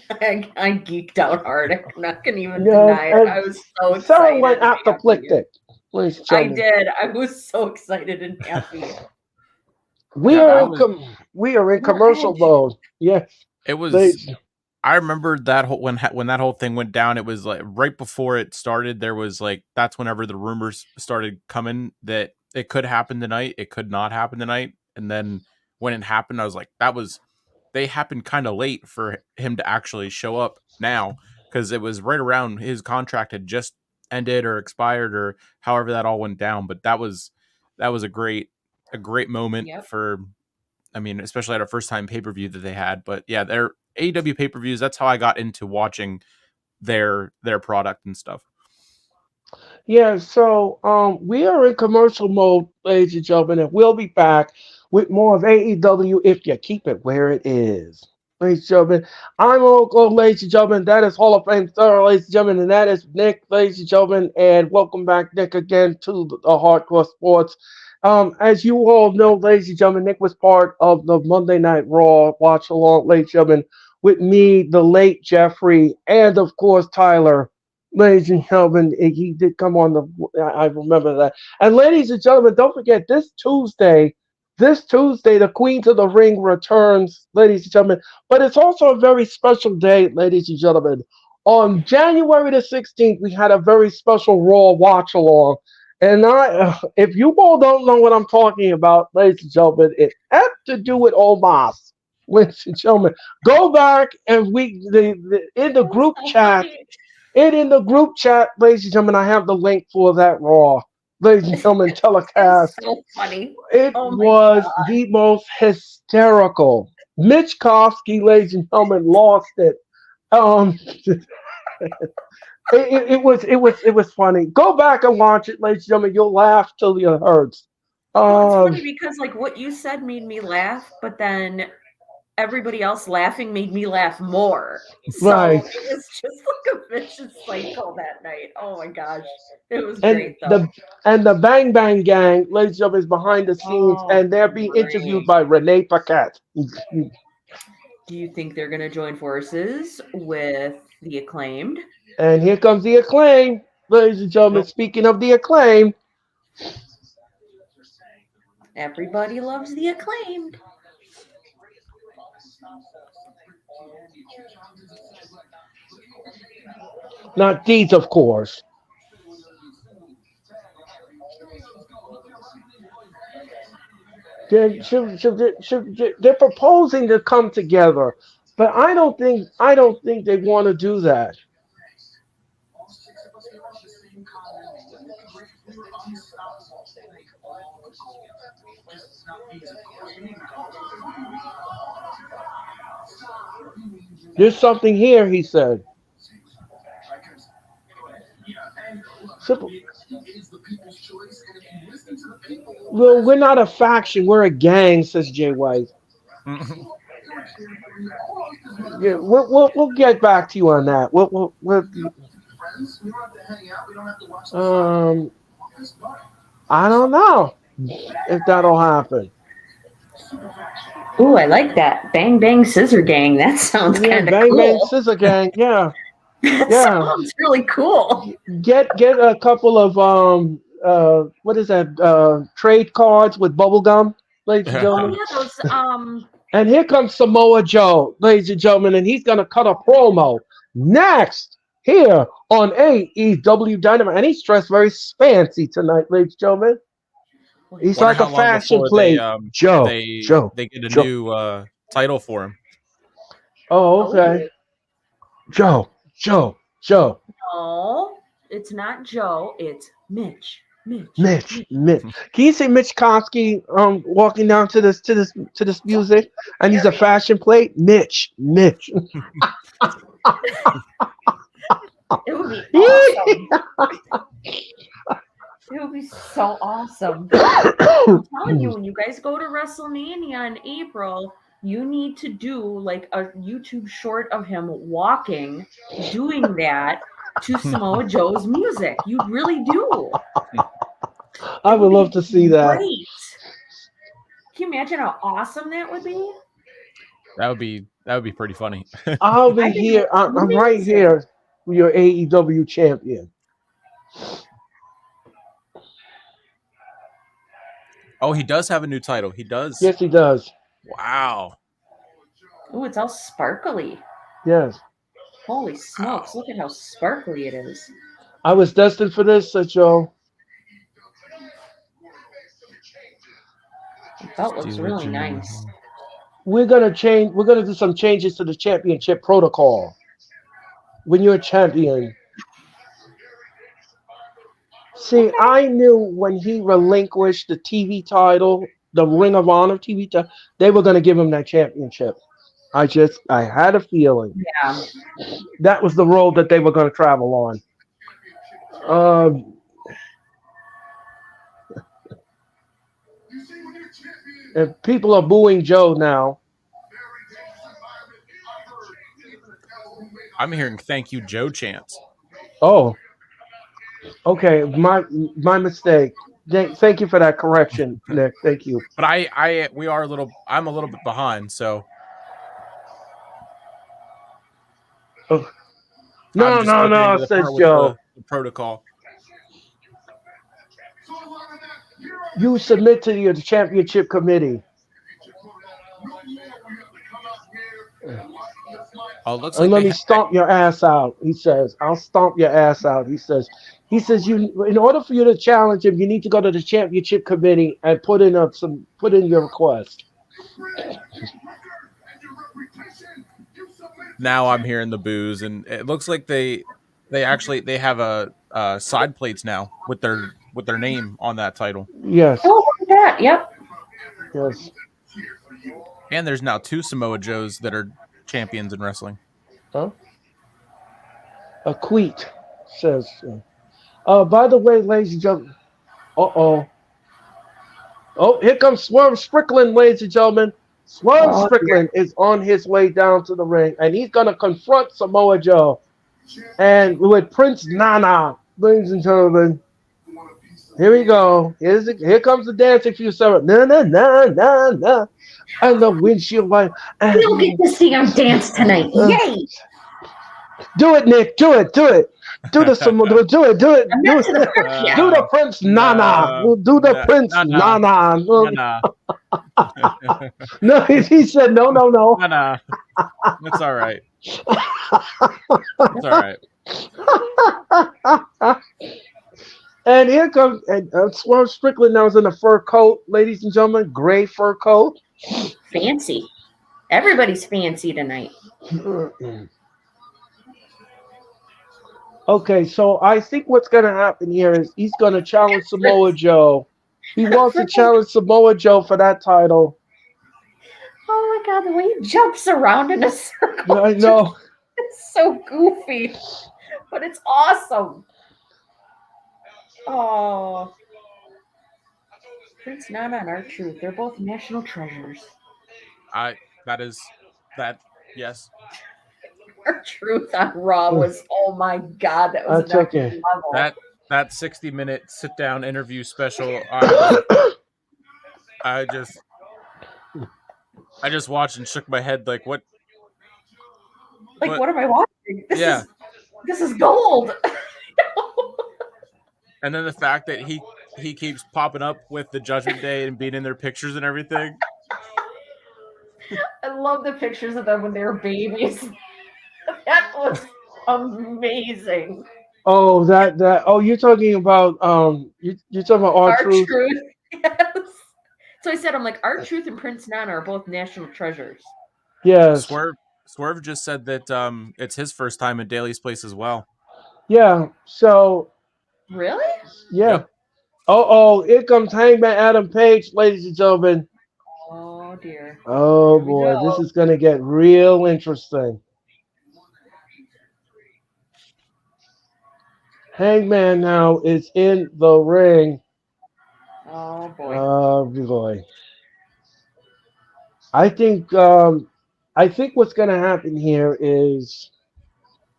I geeked out hard. I'm not gonna even deny it. I was so excited. Sarah went apoplectic. I did. I was so excited and happy. We are in commercial mode. Yes, it was. I remember that when that whole thing went down. It was like right before it started. There was that's whenever the rumors started coming that it could happen tonight. It could not happen tonight. And then when it happened, I was like, they happened kind of late for him to actually show up now, because it was right around his contract had just ended or expired or however that all went down. But that was a great moment for, I mean, especially at a first time pay-per-view that they had. But yeah, their AEW pay-per-views, that's how I got into watching their product and stuff. Yeah, so we are in commercial mode, ladies and gentlemen, and we'll be back with more of AEW if you keep it where it is. Ladies and gentlemen, I'm Earl, ladies and gentlemen. That is Hall of Fame star, ladies and gentlemen, and that is Nick, ladies and gentlemen. And welcome back, Nick, again to the Hardcore Sports. As you all know, ladies and gentlemen, Nick was part of the Monday Night Raw watch along, ladies and gentlemen, with me, the late Jeffrey, and of course Tyler. Ladies and gentlemen, he did come on I remember that. And ladies and gentlemen, don't forget this Tuesday, the Queen to the Ring returns, ladies and gentlemen. But it's also a very special day, ladies and gentlemen. On January the 16th, we had a very special Raw watch along. And if you all don't know what I'm talking about, ladies and gentlemen, it had to do with Omos. Ladies and gentlemen, go back and in the group chat. In the group chat, ladies and gentlemen, I have the link for that Raw, ladies and gentlemen, telecast. So funny. It was the most hysterical. Mitch Kofsky, ladies and gentlemen, lost it. It was funny. Go back and watch it, ladies and gentlemen. You'll laugh till it hurts. It's funny because what you said made me laugh, but then everybody else laughing made me laugh more. So it was just like a vicious cycle that night. Oh my gosh. It was great though. The Bang Bang Gang, ladies and gentlemen, is behind the scenes, and they're being interviewed by Renee Paquette. Do you think they're going to join forces with the Acclaimed? And here comes the Acclaim, ladies and gentlemen. Speaking of the Acclaim. Everybody loves the Acclaimed. Not these, of course. They're proposing to come together, but I don't think they want to do that. There's something here, he said. Simple. Well, we're not a faction. We're a gang, says Jay White. Yeah, we'll get back to you on that. Um, I don't know if that'll happen. Ooh, I like that. Bang Bang Scissor Gang. That sounds kind of Bang cool. Bang Scissor Gang. Yeah, that sounds really cool. Get a couple of what is that trade cards with bubble gum, ladies and gentlemen. Yeah, those And here comes Samoa Joe, ladies and gentlemen, and he's gonna cut a promo next here on AEW Dynamite, and he's dressed very fancy tonight, ladies and gentlemen. He's like a fashion plate. Joe, they get a new title for him. Oh, okay. Joe. No, it's not Joe. It's Mitch. Mitch. Can you see Mitch Kosky walking down to this music, and he's a fashion plate? Mitch. It would be awesome. It would be so awesome. I'm telling you, when you guys go to WrestleMania in April, you need to do like a YouTube short of him walking, doing that to Samoa Joe's music. You really do. I would love to see that. Great. Can you imagine how awesome that would be? That would be pretty funny. I'll be here. I'm right here with your AEW champion. Oh, he does have a new title. He does. Yes, he does. Wow. Oh, it's all sparkly. Yes. Holy smokes! Look at how sparkly it is. I was destined for this, said Joe. The belt looks really nice. We're gonna do some changes to the championship protocol. When you're a champion. See, I knew when he relinquished the TV title, the Ring of Honor TV title, they were gonna give him that championship. I had a feeling. Yeah. That was the road that they were gonna travel on. And people are booing Joe now. I'm hearing "Thank you, Joe" chants. Oh, okay. My mistake. Thank you for that correction, Nick. Thank you. But I'm a little bit behind, so. Oh. No, says Joe. The protocol. You submit to the championship committee. Oh, looks and like let me stomp your ass out. He says, "I'll stomp your ass out." He says, in order for you to challenge him, you need to go to the championship committee and put in your request. Now I'm hearing the boos, and it looks like they have a side plates now with their name on that title. Yes. Oh, look at that. Yep. Yes. And there's now 2 Samoa Joes that are champions in wrestling. Huh? A queet says. By the way, ladies and gentlemen. Oh, here comes Swerve Strickland, ladies and gentlemen. Swerve Strickland is on his way down to the ring, and he's going to confront Samoa Joe. And with Prince Nana, ladies and gentlemen. Here we go. Here comes the dancing for you, Sarah. Na na na na na. And the windshield light. We'll get to see him dance tonight. Yay! Do it, Nick. Do it. Do it. Do the Prince Nana. Do the Prince Nana. No, he said no. No. It's all right. It's all right. And here comes Swerve Strickland now is in a fur coat, ladies and gentlemen, gray fur coat. Fancy. Everybody's fancy tonight. Okay, so I think what's going to happen here is he's going to challenge Samoa Joe. He wants to challenge Samoa Joe for that title. Oh my God, the way he jumps around in a circle. I know. It's so goofy, but it's awesome. Oh. Prince Nana and R-Truth, they're both national treasures. Yes. R-Truth on Raw was, oh my God, that was That's okay. Level. That 60-minute sit-down interview special, I just watched and shook my head like, what? Like, what am I watching? This is gold. And then the fact that he keeps popping up with the Judgment Day and being in their pictures and everything. I love the pictures of them when they were babies. That was amazing. Oh, you're talking about you're talking about R-Truth. Yes. So I said, I'm like, R-Truth and Prince Nana are both national treasures. Yes. Swerve just said that it's his first time at Daly's place as well. Yeah. So. Really? Yeah. Yep. Here comes Hangman Adam Page, ladies and gentlemen. Oh dear. Oh boy, this is gonna get real interesting. Hangman now is in the ring. Oh boy. Oh boy. I think what's gonna happen here is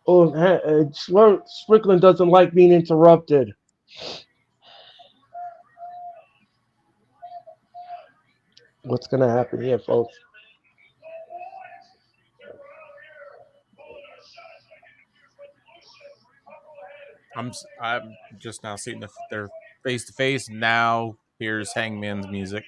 Strickland doesn't like being interrupted. What's gonna happen here, folks? I'm just now seeing their face to face. Now here's Hangman's music.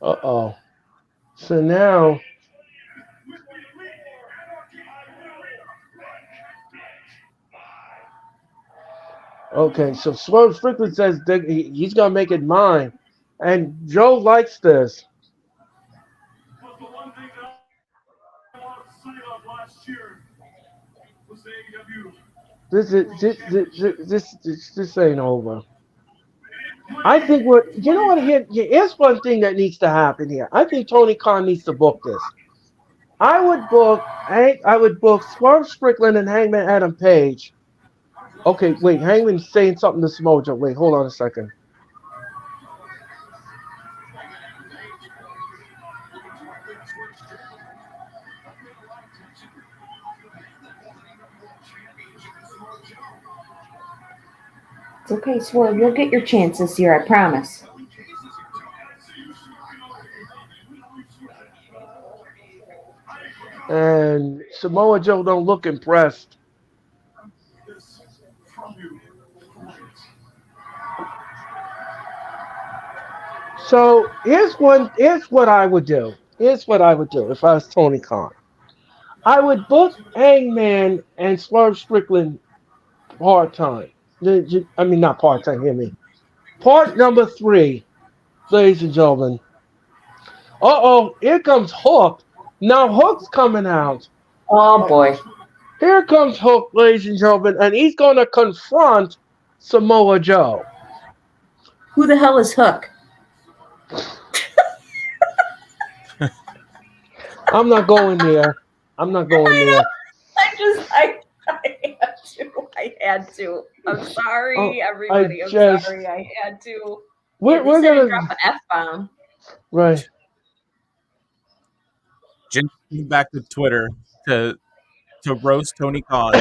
Uh-oh. So now okay, so Swerve Strickland says he's gonna make it mine. And Joe likes this. This ain't over. I think here's one thing that needs to happen here. I think Tony Khan needs to book this. I would book Swerve Strickland and Hangman Adam Page. Okay, wait, Hangman's saying something to Samoa Joe. Wait, hold on a second. It's okay, Swerve. You'll get your chance this year, I promise. And Samoa Joe don't look impressed. So here's what I would do. Here's what I would do if I was Tony Khan. I would book Hangman and Swerve Strickland part-time. I mean, not part-time, hear me. Part number 3, ladies and gentlemen. Here comes Hook. Now Hook's coming out. Oh, boy. Here comes Hook, ladies and gentlemen, and he's going to confront Samoa Joe. Who the hell is Hook? I'm not going there. I had to. I'm sorry, everybody. Sorry. I had to. We're gonna drop an F-bomb. Right. Jim came back to Twitter to to roast Tony Khan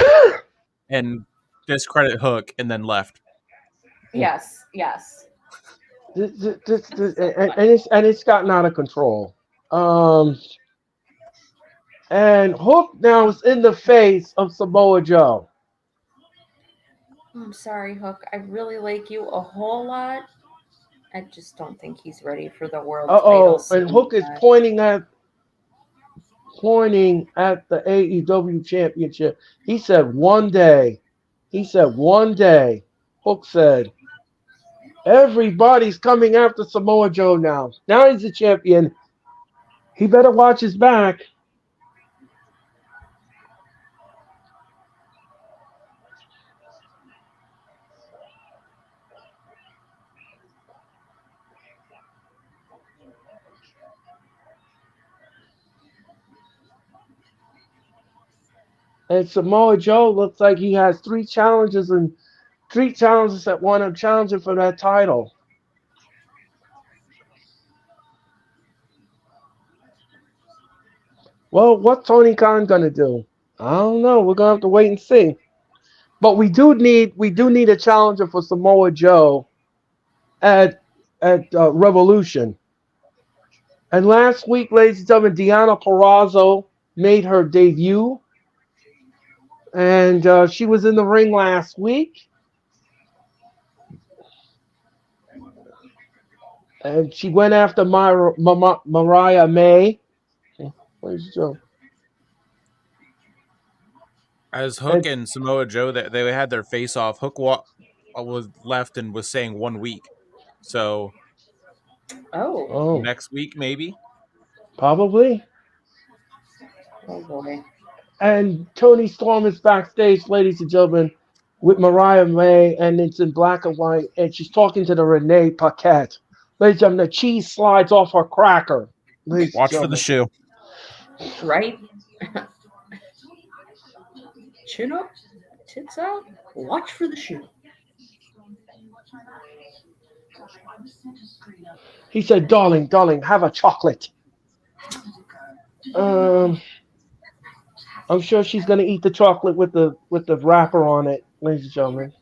and discredit Hook, and then left. Yes. And it's gotten out of control. And Hook now is in the face of Samoa Joe. I'm sorry, Hook. I really like you a whole lot. I just don't think he's ready for the world title. And Hook is pointing at the AEW championship. He said one day. Hook said, everybody's coming after Samoa Joe now. Now he's the champion. He better watch his back. And Samoa Joe looks like he has three challenges that want him challenging for that title. Well, what's Tony Khan gonna do? I don't know. We're gonna have to wait and see. But we do need a challenger for Samoa Joe at Revolution. And last week, ladies and gentlemen, Deonna Purrazzo made her debut. And she was in the ring last week. And she went after Mariah May. As Hook and Samoa Joe, they had their face off. Hook was left and was saying 1 week. So, next week maybe. Probably. Oh boy. And Tony Storm is backstage, ladies and gentlemen, with Mariah May, and it's in black and white, and she's talking to the Renee Paquette. Ladies and gentlemen, the cheese slides off her cracker. Watch for the shoe. Right? Chin up, tits out, watch for the shoe. He said, darling, have a chocolate. I'm sure she's gonna eat the chocolate with the wrapper on it, ladies and gentlemen,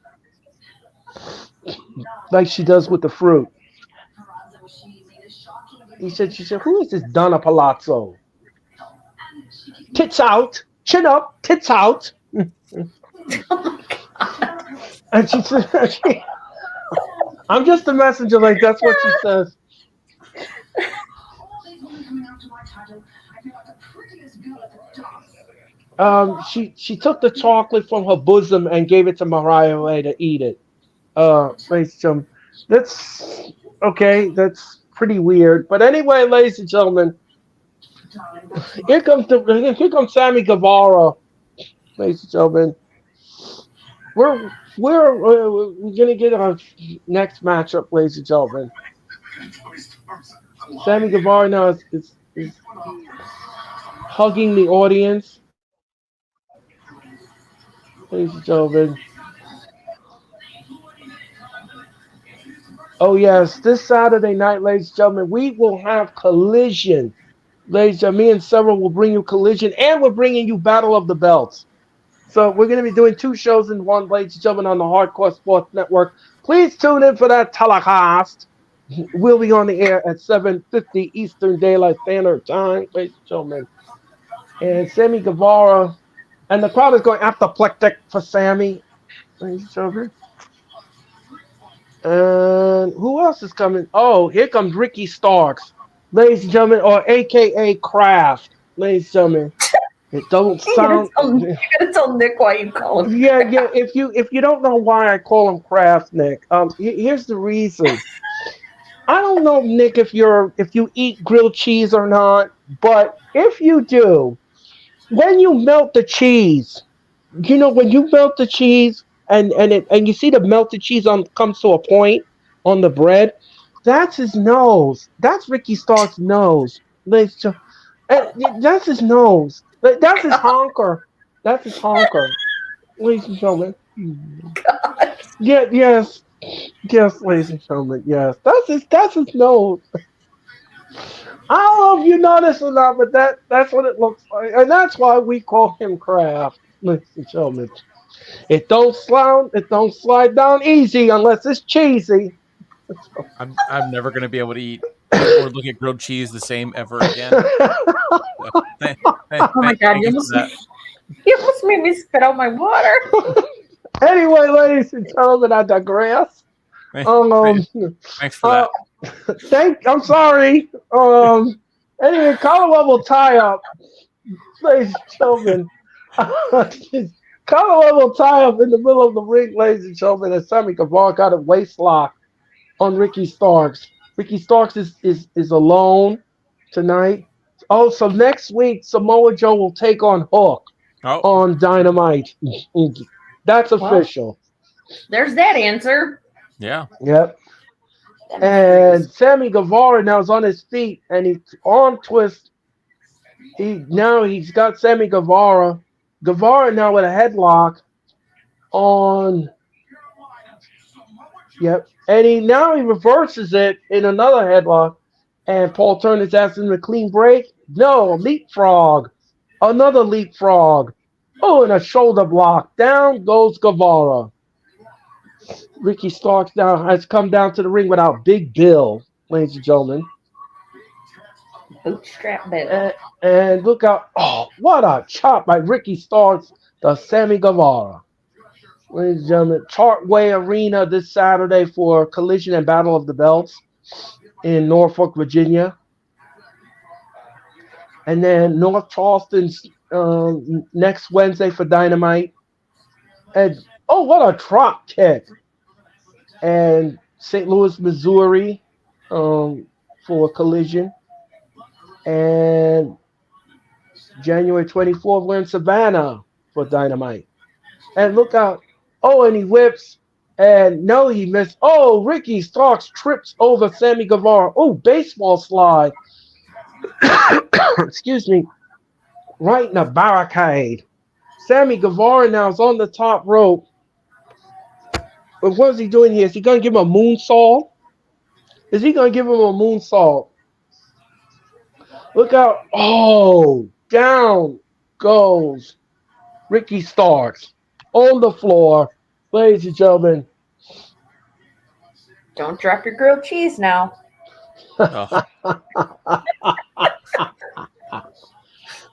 like she does with the fruit. She said, who is this Donna Palazzo? Tits out, chin up, tits out. And she said, I'm just a messenger, like that's what she says. She took the chocolate from her bosom and gave it to Mariah May to eat it. That's okay. That's pretty weird. But anyway, ladies and gentlemen, here comes Sammy Guevara. Ladies and gentlemen, we're gonna get our next matchup, ladies and gentlemen. Sammy Guevara now is hugging the audience. Ladies and gentlemen. Oh yes, this Saturday night, ladies and gentlemen, we will have Collision. Ladies and gentlemen, me and Sarah will bring you Collision, and we're bringing you Battle of the Belts. So we're going to be doing two shows in one, ladies and gentlemen, on the Hardcore Sports Network. Please tune in for that telecast. We'll be on the air at 7:50 Eastern Daylight Standard Time, ladies and gentlemen. And Sammy Guevara, and the crowd is going apoplectic for Sammy, ladies and gentlemen. And who else is coming? Oh, here comes Ricky Starks, ladies and gentlemen, or AKA Kraft, ladies and gentlemen. It don't sound. You gotta tell Nick why you call him. Yeah. If you don't know why I call him Kraft, Nick, here's the reason. I don't know, Nick, if you eat grilled cheese or not, but if you do, when you melt the cheese, when you melt the cheese and you see the melted cheese comes to a point on the bread, that's his nose. That's Ricky Stark's nose. That's his nose. That's his honker. That's his honker. Ladies and gentlemen. God. Yes, ladies and gentlemen, yes. That's his nose. I don't know if you noticed or not, but that's what it looks like. And that's why we call him Kraft, ladies and gentlemen. It don't slide down easy unless it's cheesy. I'm never gonna be able to eat or look at grilled cheese the same ever again. So, oh my God, you almost made me spit out my water. Anyway, ladies and gentlemen, I digress. Thanks for that. I'm sorry. Anyway, Colorado will tie up, ladies and gentlemen. Colorado will tie up in the middle of the ring, ladies and gentlemen, as Sammy Guevara got a waist lock on Ricky Starks. Ricky Starks is alone tonight. Oh, so next week Samoa Joe will take on Hook on Dynamite. That's official. There's that answer. Yeah. Yep. And Sammy Guevara now is on his feet and he's arm twist. He's got Sammy Guevara. Guevara now with a headlock on. Yep. And he reverses it in another headlock. And Paul Turner's asking a clean break. No, leapfrog. Another leapfrog. Oh, and a shoulder block. Down goes Guevara. Ricky Starks now has come down to the ring without Big Bill, ladies and gentlemen. Bootstrap Bill. And look out. Oh, what a chop by Ricky Starks to Sammy Guevara. Ladies and gentlemen, Chartway Arena this Saturday for Collision and Battle of the Belts in Norfolk, Virginia. And then North Charleston's next Wednesday for Dynamite. And oh, what a drop kick. And St. Louis, Missouri for Collision. And January 24th, we're in Savannah for Dynamite. And look out. Oh, and he whips. And no, he missed. Oh, Ricky Starks trips over Sammy Guevara. Oh, baseball slide. Excuse me. Right in the barricade. Sammy Guevara now is on the top rope. But what is he doing here? Is he going to give him a moonsault? Is he going to give him a moonsault? Look out. Oh, down goes Ricky Starks on the floor. Ladies and gentlemen. Don't drop your grilled cheese now.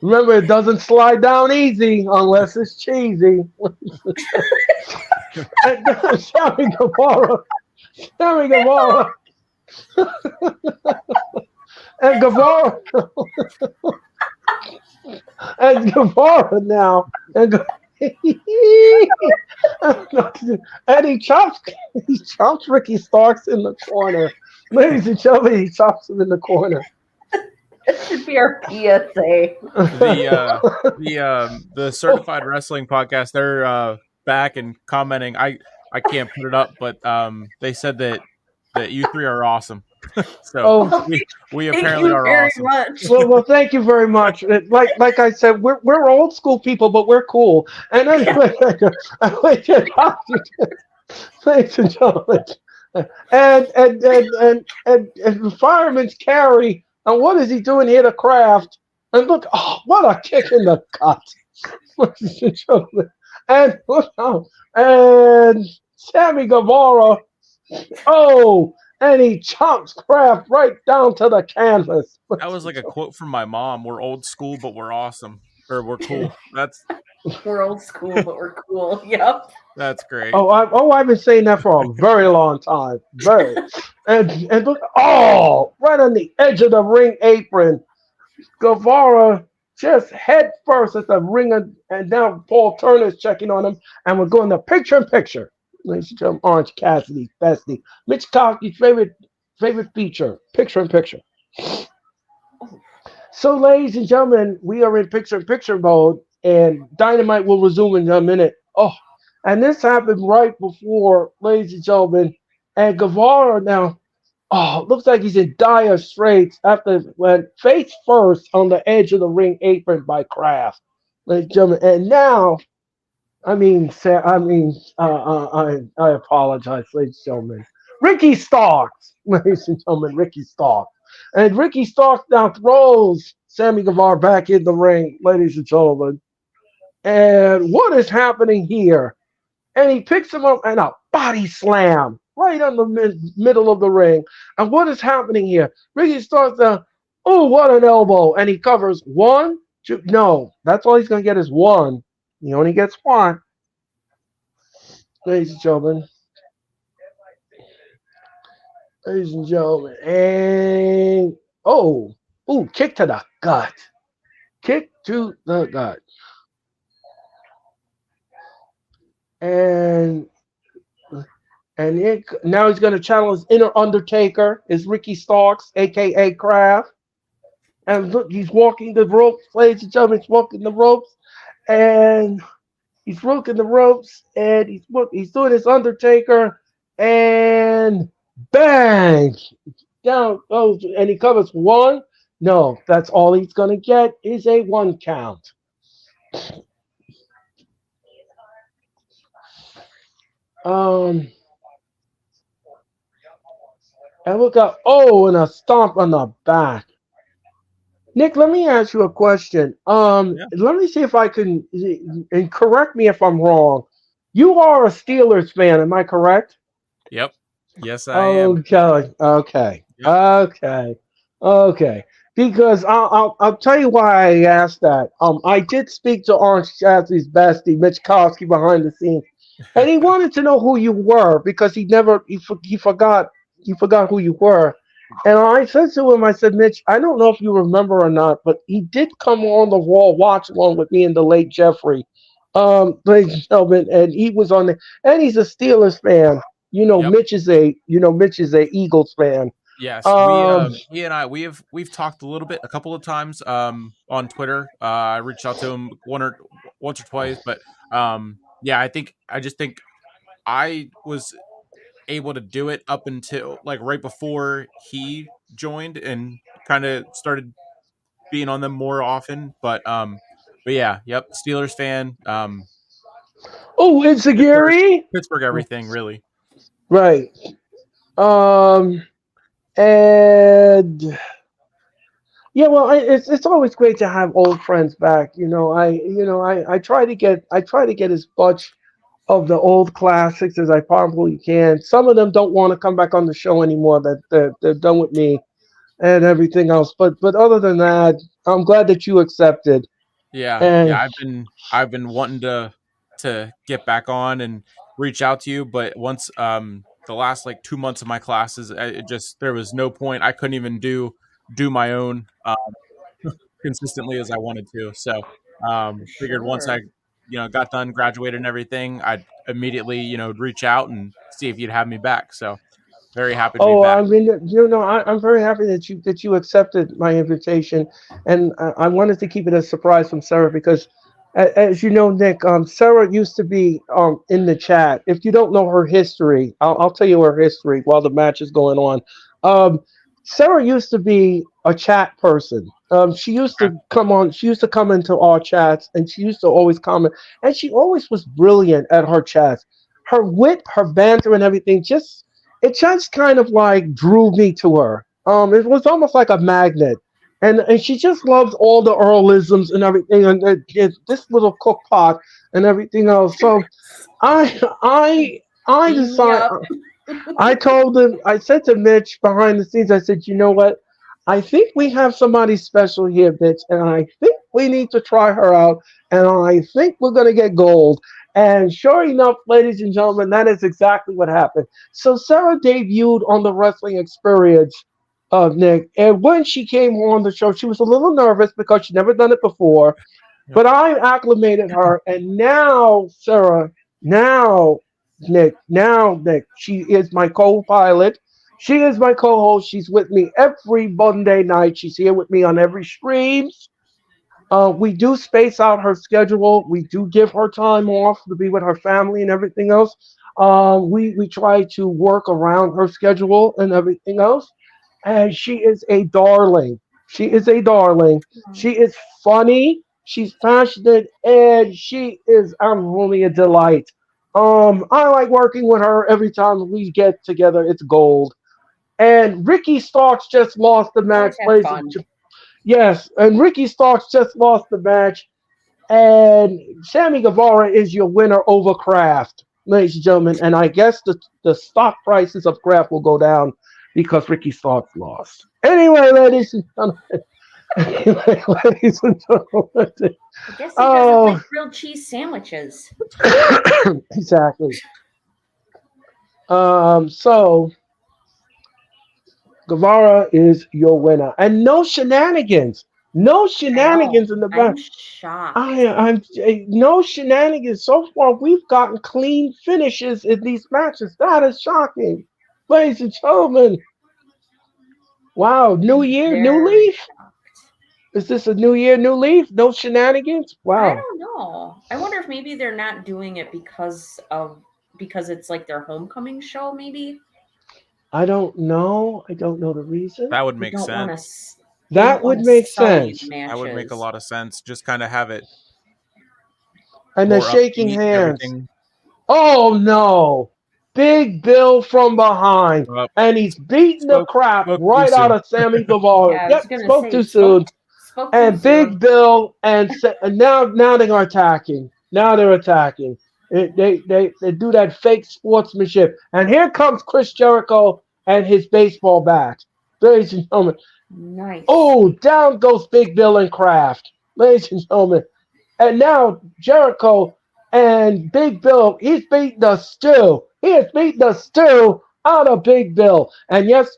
Remember, it doesn't slide down easy unless it's cheesy. Sammy Guevara. And Guevara. And Guevara now. And he chops Ricky Starks in the corner. Ladies and gentlemen, he chops him in the corner. It should be our PSA. The Certified Wrestling Podcast, they're back and commenting. I can't put it up, but they said that you three are awesome. So we apparently are awesome. Much. Well, thank you very much. Like I said, we're old school people, but we're cool. And anyway, ladies and gentlemen, and the fireman's carry. And what is he doing here to Kraft? And look, oh, what a kick in the gut. Ladies and gentlemen, and look out, and Sammy Guevara. Oh. And he chomps Kraft right down to the canvas. That was like a quote from my mom. We're old school, but we're awesome. Or we're cool. We're old school, but we're cool. Yep. That's great. I've been saying that for a very long time. And look, right on the edge of the ring apron. Guevara just head first at the ring, and now Paul Turner's checking on him, and we're going to picture-in-picture. Ladies and gentlemen, Orange Cassidy, Bestie, Mitch Cockey's favorite feature, picture-in-picture. So, ladies and gentlemen, we are in picture-in-picture mode, and Dynamite will resume in a minute. Oh, and this happened right before, ladies and gentlemen, and Guevara now, looks like he's in dire straits after went face first on the edge of the ring apron by Kraft, ladies and gentlemen, and now. I apologize, ladies and gentlemen. Ricky Starks, ladies and gentlemen, Ricky Starks. And Ricky Starks now throws Sammy Guevara back in the ring, ladies and gentlemen. And what is happening here? And he picks him up and a body slam right on the middle of the ring. And what is happening here? Ricky Starks, oh, what an elbow. And he covers one, two. No, that's all he's going to get is one. He only gets one. Ladies and gentlemen. Ladies and gentlemen. And, kick to the gut. Kick to the gut. And now he's going to channel his inner Undertaker, is Ricky Starks, a.k.a. Kraft. And look, he's walking the ropes. Ladies and gentlemen, he's walking the ropes. And he's working the ropes. And he's doing his Undertaker. And bang! Down goes. And he covers one. No, that's all he's going to get is a 1 count. And look at, and a stomp on the back. Nick, let me ask you a question. Let me see if I can, and correct me if I'm wrong. You are a Steelers fan, am I correct? Yep. Yes, I am. Okay. Yep. Okay. Because I'll tell you why I asked that. I did speak to Orange Cassidy's bestie, Mitch Kowski, behind the scenes, and he wanted to know who you were because he forgot who you were. And I said to him, I said, Mitch, I don't know if you remember or not, but he did come on the Raw watch along with me and the late Jeffrey, ladies and gentlemen, and he was on there, and he's a Steelers fan. Yep. Mitch is a Eagles fan. Yes, he and I we've talked a couple of times on Twitter. I reached out to him once or twice, but I just think I was able to do it up until like right before he joined and kind of started being on them more often. But yeah, yep, Steelers fan. It's Gary. Pittsburgh, everything really. Right. And yeah, well, it's always great to have old friends back. I try to get as much of the old classics as I possibly can. Some of them don't want to come back on the show anymore. That they're done with me and everything else. But other than that, I'm glad that you accepted. Yeah. I've been wanting to get back on and reach out to you, but once the last like 2 months of my classes, there was no point. I couldn't even do my own consistently as I wanted to. So figured once I got done, graduated and everything, I'd immediately reach out and see if you'd have me back. So very happy to be back. I mean, I'm very happy that you accepted my invitation, and I wanted to keep it a surprise from Sarah because, as you know, Nick, Sarah used to be in the chat. If you don't know her history, I'll tell you her history while the match is going on. Sarah used to be a chat person. She used to come on. She used to come into our chats, and she used to always comment. And she always was brilliant at her chats. Her wit, her banter, and everything it just kind of like drew me to her. It was almost like a magnet, and she just loved all the Earlisms and everything, and this little cook pot and everything else. So I decided. I said to Mitch behind the scenes, I said, you know what? I think we have somebody special here, Mitch, and I think we need to try her out, and I think we're going to get gold. And sure enough, ladies and gentlemen, that is exactly what happened. So Sarah debuted on the Wrestling Experience, Nick, and when she came on the show, she was a little nervous because she'd never done it before, but I acclimated her, and now, Sarah, Nick, she is my co-pilot. She is my co-host. She's with me every Monday night. She's here with me on every streams. We do space out her schedule. We do give her time off to be with her family and everything else. We try to work around her schedule and everything else. And she is a darling. She is funny. She's passionate, and she is really a delight. I like working with her every time we get together. It's gold. And Ricky Starks just lost the match. Always have fun. Yes, and Ricky Starks just lost the match. And Sammy Guevara is your winner over Kraft, ladies and gentlemen. And I guess the stock prices of Kraft will go down because Ricky Starks lost. Anyway, ladies and gentlemen. Anyway, ladies and gentlemen. I guess he doesn't like grilled cheese sandwiches. Exactly. So Guevara is your winner. And no shenanigans. No shenanigans in the back. I'm shocked. I'm no shenanigans. So far, we've gotten clean finishes in these matches. That is shocking, ladies and gentlemen. Wow, new year, new leaf. Shocked. Is this a new year, new leaf? No shenanigans. Wow. I don't know. I wonder if maybe they're not doing it because it's like their homecoming show. Maybe. I don't know. I don't know the reason. That would make sense. That would make sense. That would make a lot of sense. Just kind of have it. And they're shaking hands. Oh no! Big Bill from behind, and he's beating the crap right out of Sammy Guevara. Spoke too soon. And Big Bill and now they're attacking. Now they're attacking. They do that fake sportsmanship. And here comes Chris Jericho and his baseball bat. Ladies and gentlemen. Nice. Oh, down goes Big Bill and Kraft. Ladies and gentlemen. And now Jericho and Big Bill, he's beating the stew. He has beaten the stew out of Big Bill. And yes,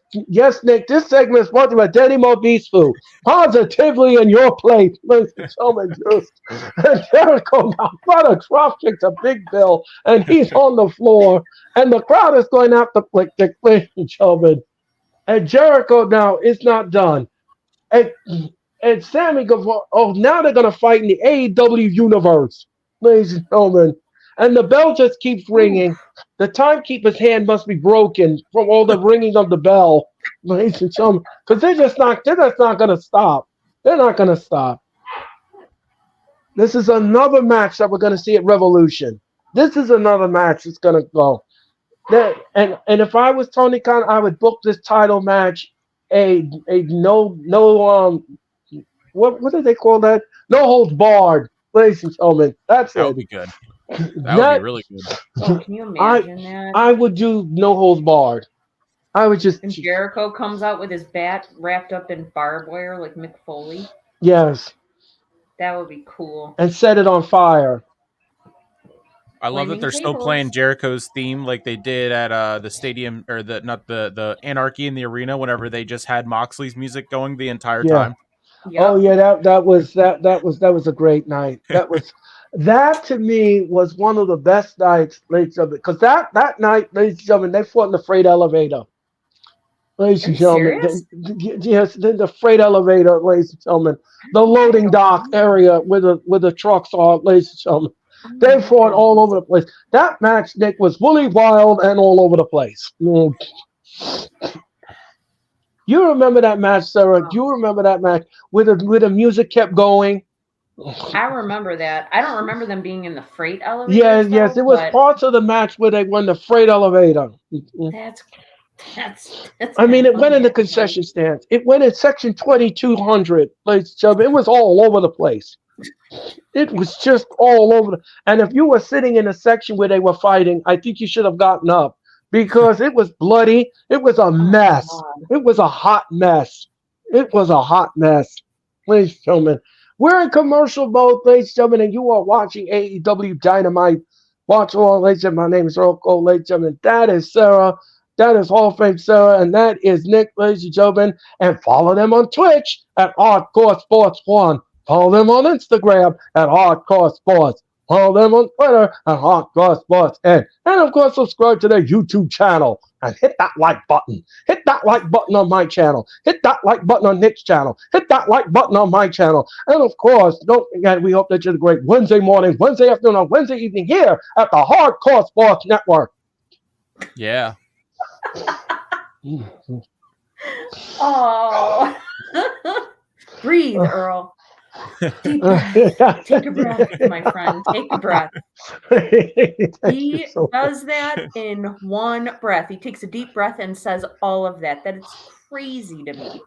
Nick, this segment is brought to you by Denny Mo Beast Food. Positively in your plate, ladies and gentlemen. And Jericho now got a drop kick to Big Bill, and he's on the floor. And the crowd is going after ladies and gentlemen. And Jericho now is not done. And Sammy Guevara, now they're going to fight in the AEW universe, ladies and gentlemen. And the bell just keeps ringing. The timekeeper's hand must be broken from all the ringing of the bell, ladies and gentlemen. Because they're just not going to stop. They're not going to stop. This is another match that we're going to see at Revolution. This is another match that's going to go. And if I was Tony Khan, I would book this title match a no what do they call that? No holds barred, ladies and gentlemen. That would be good. That would be really good. Oh, can you imagine that? I would do no holds barred. I would just. And Jericho comes out with his bat wrapped up in barbed wire like Mick Foley. Yes. That would be cool. And set it on fire. I love that they're still playing Jericho's theme like they did at the stadium, or the Anarchy in the Arena, whenever they just had Moxley's music going the entire time. Yep. Oh yeah, that was a great night. That to me was one of the best nights, ladies and gentlemen, because that night, ladies and gentlemen, they fought in the freight elevator. Ladies and gentlemen, yes, the freight elevator, ladies and gentlemen, the loading dock area where the trucks are, ladies and gentlemen. They fought all over the place. That match, Nick, was woolly wild and all over the place. You remember that match, Sarah? Do you remember that match where the music kept going? I remember that. I don't remember them being in the freight elevator. Yes. It was parts of the match where they were in the freight elevator. That's I mean, it went in the concession stands. It went in section 2200, ladies and gentlemen. It was all over the place. It was just all over. And if you were sitting in a section where they were fighting, I think you should have gotten up because it was bloody. It was a mess. It was a hot mess. It was a hot mess. Ladies and gentlemen, we're in commercial mode, ladies and gentlemen, and you are watching AEW Dynamite. Watch on, ladies and gentlemen. My name is Earl Cole, ladies and gentlemen. That is Sarah. That is Hall of Fame Sarah, and that is Nick, ladies and gentlemen. And follow them on Twitch at Hardcore Sports 1. Follow them on Instagram at Hardcore Sports. Follow them on Twitter at Hardcore Sports N. And of course, subscribe to their YouTube channel and hit that like button. Hit that like button on my channel. Hit that like button on Nick's channel. Hit that like button on my channel. And of course, don't forget, we hope that you have a great Wednesday morning, Wednesday afternoon, or Wednesday evening here at the Hardcore Sports Network. Yeah. Oh. Breathe, Earl. Deep breath. Take a breath, my friend. Take a breath. He does that in one breath. He takes a deep breath and says all of that. That it's crazy to me.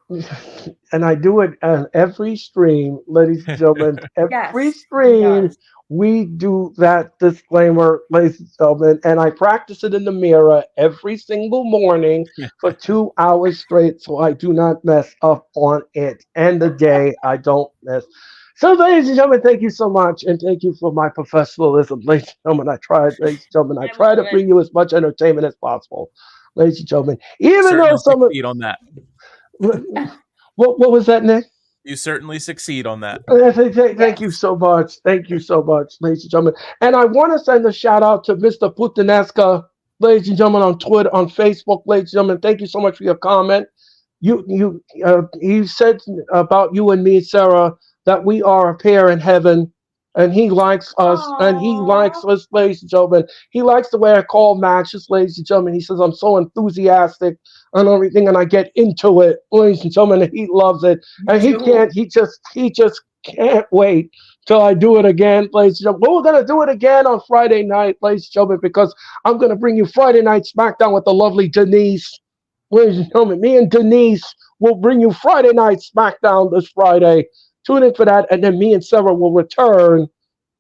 And I do it on every stream, ladies and gentlemen. Every stream, we do that disclaimer, ladies and gentlemen. And I practice it in the mirror every single morning for 2 hours straight, so I do not mess up on it. And the day I don't miss. So, ladies and gentlemen, thank you so much, and thank you for my professionalism, ladies and gentlemen. I try to bring you as much entertainment as possible, ladies and gentlemen. Even though some succeed on that. What was that, Nick? You certainly succeed on that. Thank you so much. Thank you so much, ladies and gentlemen. And I want to send a shout out to Mr. Putineska, ladies and gentlemen, on Twitter, on Facebook, ladies and gentlemen. Thank you so much for your comment. He said about you and me, Sarah, that we are a pair in heaven, and he likes us. Aww. And he likes us, ladies and gentlemen. He likes the way I call matches, ladies and gentlemen. He says I'm so enthusiastic and everything, and I get into it, ladies and gentlemen, and he loves it. And he just can't wait till I do it again, ladies and gentlemen. But we're gonna do it again on Friday night, ladies and gentlemen, because I'm gonna bring you Friday Night SmackDown with the lovely Denise. Ladies and gentlemen, me and Denise will bring you Friday Night SmackDown this Friday. Tune in for that, and then me and Sarah will return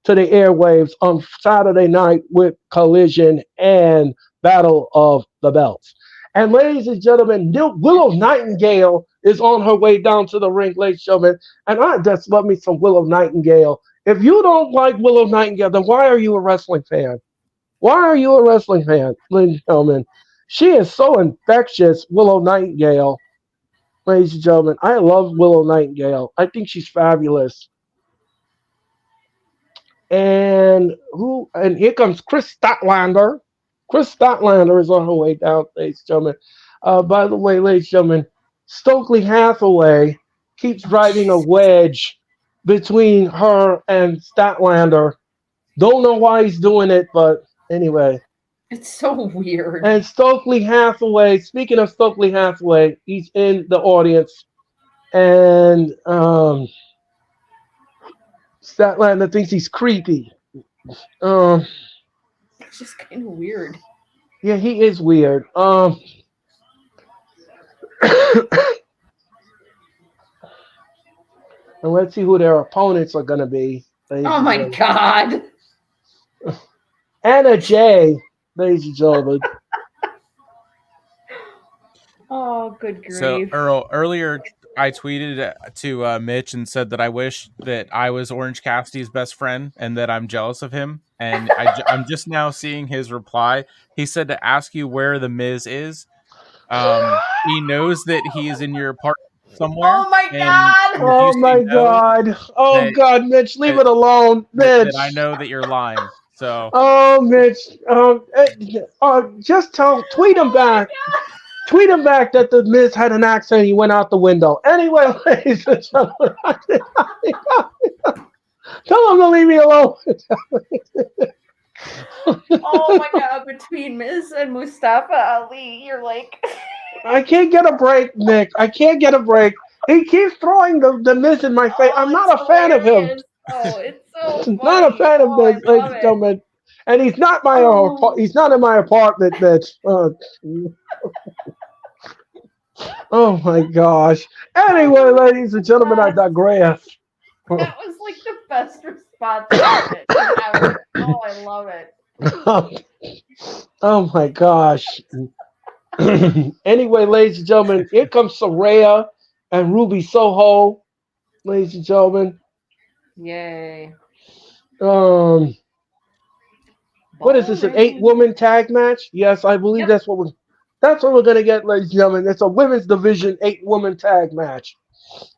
to the airwaves on Saturday night with Collision and Battle of the Belts. And ladies and gentlemen, Willow Nightingale is on her way down to the ring, ladies and gentlemen. And I just love me some Willow Nightingale. If you don't like Willow Nightingale, then why are you a wrestling fan? Why are you a wrestling fan, ladies and gentlemen? She is so infectious, Willow Nightingale. Ladies and gentlemen, I love Willow Nightingale. I think she's fabulous. And here comes Chris Statlander. Chris Statlander is on her way down, ladies and gentlemen. By the way, ladies and gentlemen, Stokely Hathaway keeps driving a wedge between her and Statlander. Don't know why he's doing it, but anyway. It's so weird. And Stokely Hathaway, speaking of Stokely Hathaway, he's in the audience. And Statlander thinks he's creepy. It's just kind of weird. Yeah, he is weird. And let's see who their opponents are going to be. Oh, my God. Anna Jay. Ladies and gentlemen. Oh, good grief. So, Earl, earlier I tweeted to Mitch and said that I wish that I was Orange Cassidy's best friend and that I'm jealous of him. And I'm just now seeing his reply. He said to ask you where the Miz is. He knows that he is in your apartment somewhere. Oh, my God. Oh, my God. Oh, God, Mitch, leave it alone. Mitch. That I know that you're lying. So. Oh, Mitch, just tweet him back. Tweet him back that the Miz had an accident. He went out the window. Anyway, ladies and gentlemen, tell him to leave me alone. Oh my God! Between Miz and Mustafa Ali, you're like. I can't get a break, Nick. I can't get a break. He keeps throwing the Miz in my face. I'm not a fan of him. Oh, it's so funny. Not a fan of Mitch, ladies and gentlemen. And he's not he's not in my apartment, Mitch. Oh my gosh. Anyway, ladies and gentlemen, I digress. That was like the best response ever. Oh, I love it. Oh my gosh. Anyway, ladies and gentlemen, here comes Saraya and Ruby Soho. Ladies and gentlemen. Yay. What is this? An 8-woman tag match? Yes, I believe that's what we're gonna get, ladies and gentlemen. It's a women's division 8-woman tag match.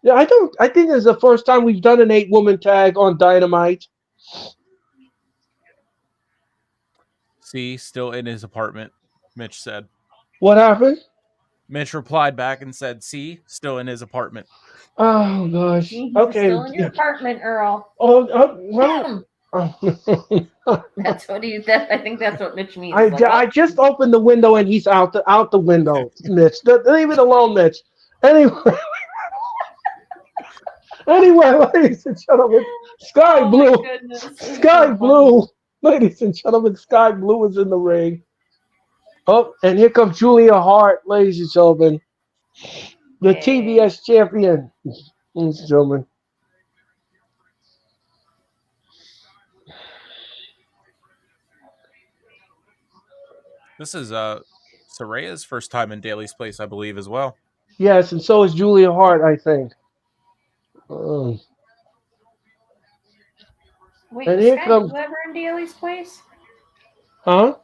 Yeah, I think it's the first time we've done an 8-woman tag on Dynamite. See, still in his apartment, Mitch said. What happened? Mitch replied back and said, "See, still in his apartment." Oh gosh. Okay. Still in your apartment, Earl. Well. That's what I think that's what Mitch means. I just opened the window and he's out the window, Mitch. Leave it alone, Mitch. Anyway. Anyway, ladies and gentlemen, Sky Blue. Sky Blue. Ladies and gentlemen, Sky Blue is in the ring. Oh, and here comes Julia Hart, ladies and gentlemen. The TBS champion, ladies and gentlemen. This is Soraya's first time in Daly's Place, I believe, as well. Yes, and so is Julia Hart, I think. Wait, and here comes Blue ever in Daly's Place? Huh?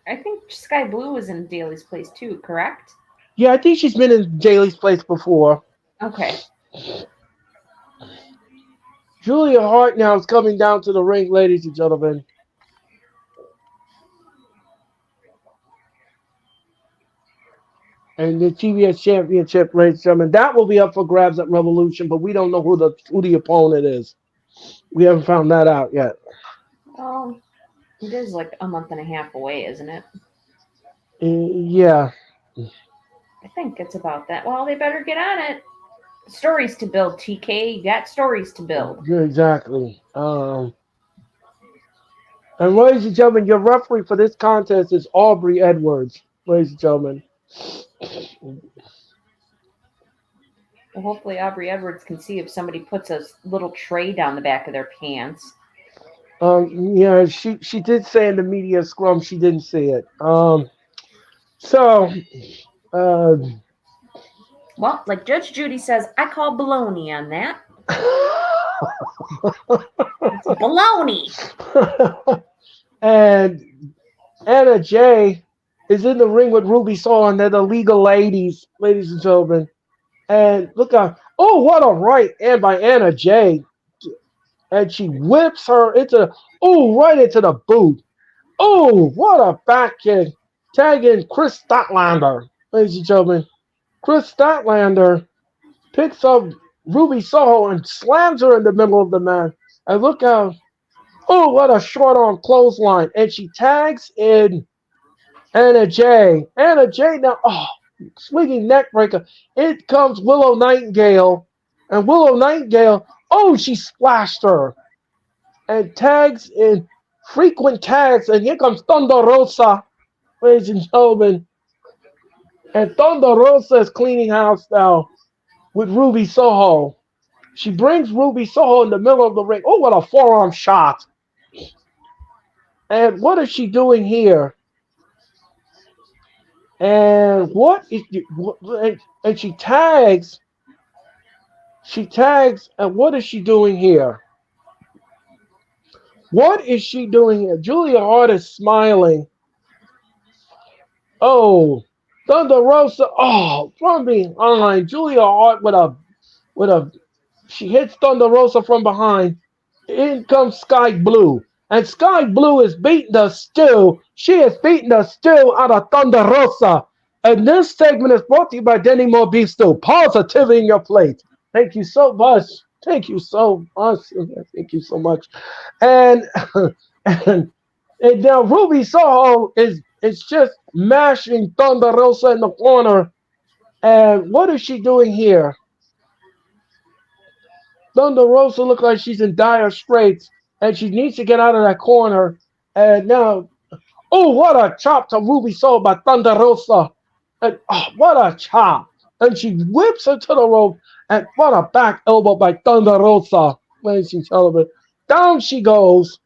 I think Sky Blue was in Daly's Place too, correct? Yeah, I think she's been in Daly's Place before. Okay. Julia Hart now is coming down to the ring, ladies and gentlemen. And the TBS Championship, ladies and gentlemen, that will be up for grabs at Revolution, but we don't know who the opponent is. We haven't found that out yet. Oh, it is like a month and a half away, isn't it? Yeah. I think it's about that. Well, they better get on it. Stories to build, TK. You got stories to build. Yeah, exactly. And ladies and gentlemen, your referee for this contest is Aubrey Edwards, ladies and gentlemen. Well, hopefully Aubrey Edwards can see if somebody puts a little tray down the back of their pants. Yeah, she did say in the media scrum she didn't see it. Well, like Judge Judy says, I call baloney on that. It's baloney. And Anna Jay is in the ring with Ruby Soho, and they're the legal ladies, ladies and gentlemen. And look out. Oh, what a right hand by Anna Jay. And she whips her right into the boot. Oh, what a back kick. Tagging Chris Statlander, ladies and gentlemen. Chris Statlander picks up Ruby Soho and slams her in the middle of the mat. And look out. Oh, what a short arm clothesline. And she tags in Anna Jay. Anna Jay now, swinging neck breaker. It comes Willow Nightingale. And Willow Nightingale, she splashed her. And tags in frequent tags. And here comes Thunder Rosa, ladies and gentlemen. And Thunder Rosa is cleaning house now with Ruby Soho. She brings Ruby Soho in the middle of the ring. Oh, what a forearm shot. And what is she doing here? And and she tags. And what is she doing here? What is she doing here? Julia Hart is smiling. Oh, Thunder Rosa. Oh, from behind. Julia Hart she hits Thunder Rosa from behind. In comes Sky Blue. And Sky Blue is beating the stew. She is beating the stew out of Thunder Rosa. And this segment is brought to you by Denny Moore Beef Stew. Positivity in your plate. Thank you so much. Thank you so much. Thank you so much. And now Ruby Soho is just mashing Thunder Rosa in the corner. And what is she doing here? Thunder Rosa looks like she's in dire straits. And she needs to get out of that corner. And now, what a chop to Ruby Soho by Thunder Rosa. And what a chop. And she whips her to the rope. And what a back elbow by Thunder Rosa, ladies and gentlemen. Down she goes,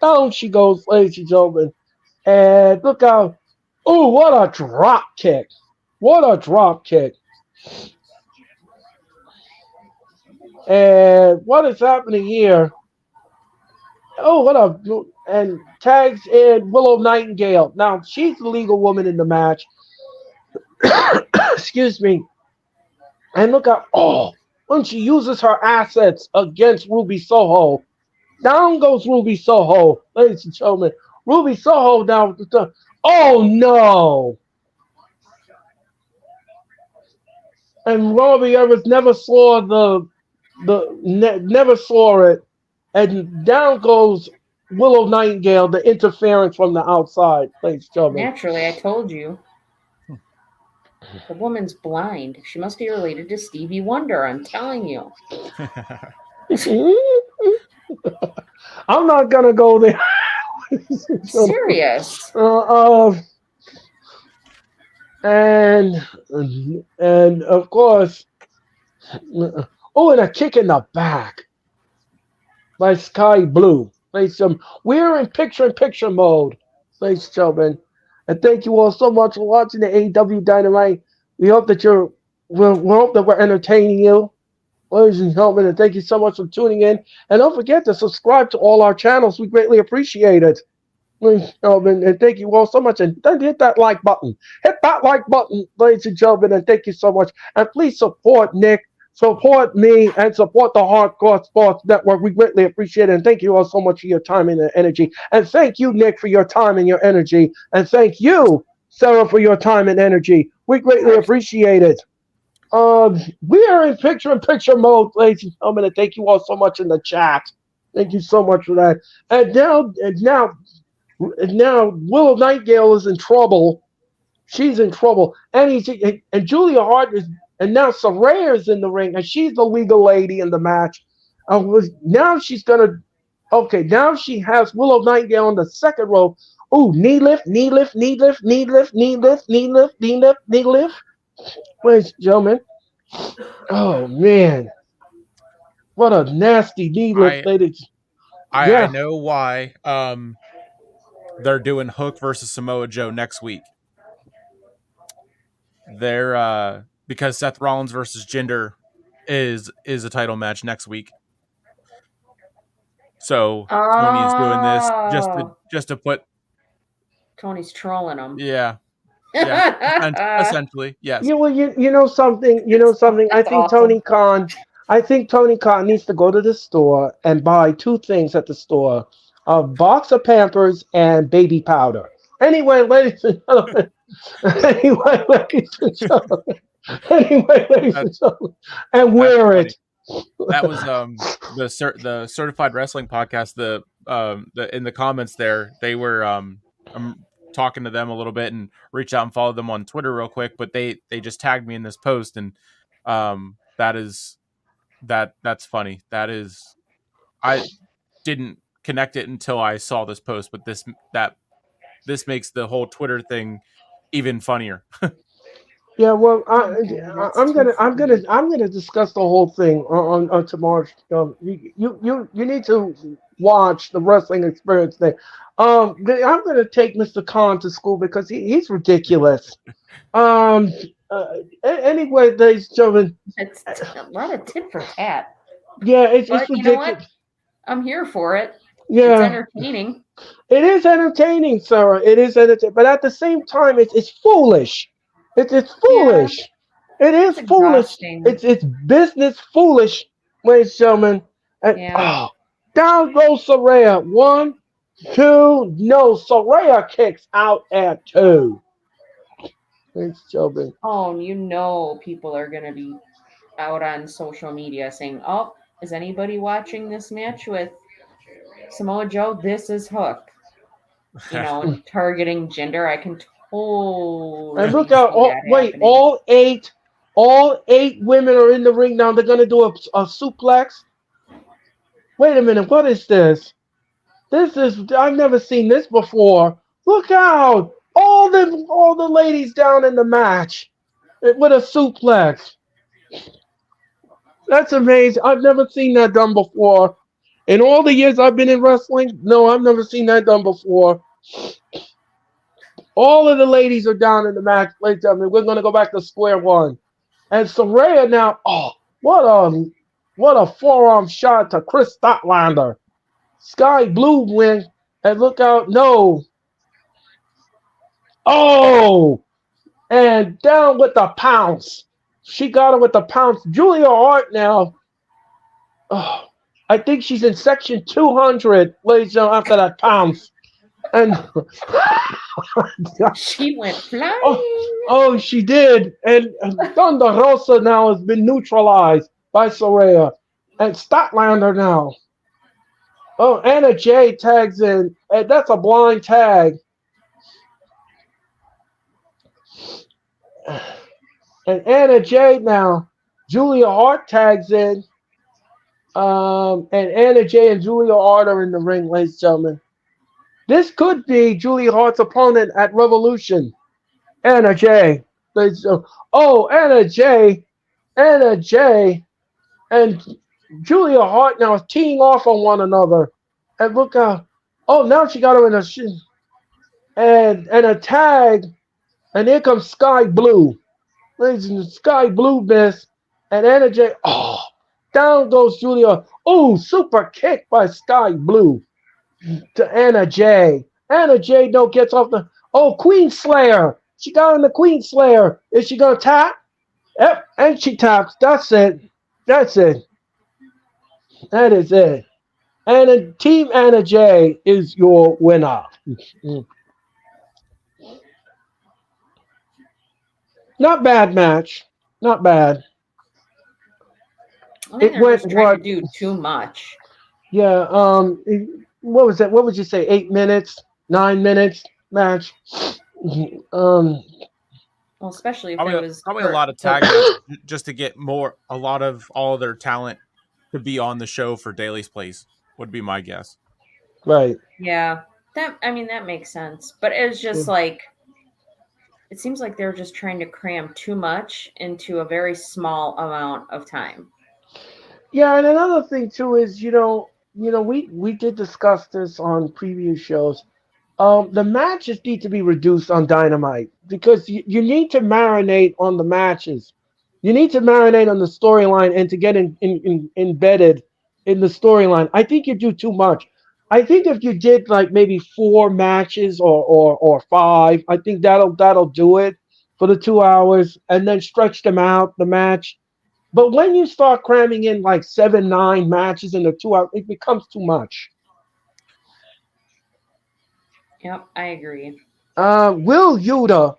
ladies and gentlemen. And look out. Oh, what a drop kick. What a drop kick. And what is happening here? And tags in Willow Nightingale. Now, she's the legal woman in the match. Excuse me. And look out. When she uses her assets against Ruby Soho. Down goes Ruby Soho, ladies and gentlemen. Ruby Soho down. Oh, no. And Robbie Evans never saw never saw it. And down goes Willow Nightingale, the interference from the outside, ladies and gentlemen. Naturally, I told you. The woman's blind. She must be related to Stevie Wonder, I'm telling you. I'm not going to go there. Serious. And of course, and a kick in the back by Sky Blue. We're in picture-in-picture mode, ladies and gentlemen. And thank you all so much for watching the AEW Dynamite. We hope that we hope that we're entertaining you, ladies and gentlemen. And thank you so much for tuning in. And don't forget to subscribe to all our channels. We greatly appreciate it. Ladies and gentlemen, and thank you all so much. And then hit that like button. Hit that like button, ladies and gentlemen, and thank you so much. And please support Nick, support me, and support the Hardcore Sports Network. We greatly appreciate it. And thank you all so much for your time and energy. And thank you, Nick, for your time and your energy. And thank you, Sarah, for your time and energy. We greatly appreciate it. We are in picture-in-picture mode, ladies and gentlemen, and thank you all so much in the chat. Thank you so much for that. And now Willow Nightingale is in trouble. She's in trouble. And Julia Hart and now Saraya is in the ring, and she's the legal lady in the match. Now she has Willow Nightingale on the second rope. Ooh, knee lift. Ladies and gentlemen. Oh, man. What a nasty knee lift, ladies. I know why they're doing Hook versus Samoa Joe next week. They're because Seth Rollins versus Jinder is a title match next week. So Tony's doing this just to put. Tony's trolling him. Yeah. Essentially, yes. You know something. I think awesome. Tony Khan needs to go to the store and buy two things at the store: a box of Pampers and baby powder. Anyway, ladies and gentlemen. And wear it. That was the Certified Wrestling Podcast. The in the comments there, they were I'm talking to them a little bit and reached out and followed them on Twitter real quick, but they just tagged me in this post, and that's funny. That is, I didn't connect it until I saw this post, but this makes the whole Twitter thing even funnier. Yeah, well, I'm gonna discuss the whole thing on tomorrow. You need to watch the Wrestling Experience thing. I'm gonna take Mr. Khan to school because he's ridiculous. Anyway, ladies and gentlemen, it's a lot of tit for tat. Yeah, it's ridiculous. You know what? I'm here for it. Yeah, it's entertaining. It is entertaining, Sarah. It is entertaining, but at the same time, it's foolish. It's foolish. Yeah. It is foolish. It's business foolish, ladies and gentlemen. And, down goes Saraya. 1, 2. No, Saraya kicks out at 2. Ladies and gentlemen. Oh, people are gonna be out on social media saying, "Oh, is anybody watching this match with Samoa Joe? This is Hook." Targeting Jinder. I can totally. And look out! All eight women are in the ring now. They're gonna do a suplex. Wait a minute! What is this? I've never seen this before. Look out! All the ladies down in the match with a suplex. That's amazing. I've never seen that done before. In all the years I've been in wrestling, no, I've never seen that done before. All of the ladies are down in the match. Ladies and gentlemen, we're going to go back to square one. And Saraya now, what a forearm shot to Chris Statlander. Sky Blue win. And look out, no. Oh, and down with the pounce. She got her with the pounce. Julia Hart now. Oh, I think she's in section 200, ladies and gentlemen, after that pounce. And she went flying. Oh, she did. And Thunder Rosa now has been neutralized by Saraya. And Statlander now. Oh, Anna Jay tags in. And that's a blind tag. And Anna Jay now, Julia Hart tags in. And Anna Jay and Julia Hart are in the ring, ladies and gentlemen. This could be Julia Hart's opponent at Revolution. Anna Jay. Oh, Anna Jay. Anna Jay and Julia Hart now teeing off on one another. And look how, oh, now she got her in and a tag. And here comes Sky Blue. Ladies and Sky Blue miss. And Anna Jay, oh, down goes Julia. Oh, super kick by Sky Blue to Anna Jay. Anna Jay no gets off the, oh, Queen Slayer. She got on the Queen Slayer. Is she going to tap? Yep, and she taps. That's it. That's it. That is it. And Team Anna Jay is your winner. Not bad match. Not bad. I think they're just trying to do too much. Yeah. What was that? What would you say? 8 minutes? 9 minutes match? Well, especially if it was probably a lot of tag matches just to get a lot of all of their talent to be on the show for Daly's Place would be my guess. Right. Yeah. That makes sense. But it's just like, it seems like they're just trying to cram too much into a very small amount of time. Yeah, and another thing too is, we did discuss this on previous shows. The matches need to be reduced on Dynamite because you need to marinate on the matches. You need to marinate on the storyline and to get embedded in the storyline. I think you do too much. I think if you did like maybe 4 matches or 5, I think that'll do it for the 2 hours, and then stretch them out the match. But when you start cramming in like 7, 9 matches in the 2 hours, it becomes too much. Yep, I agree. Will Yuta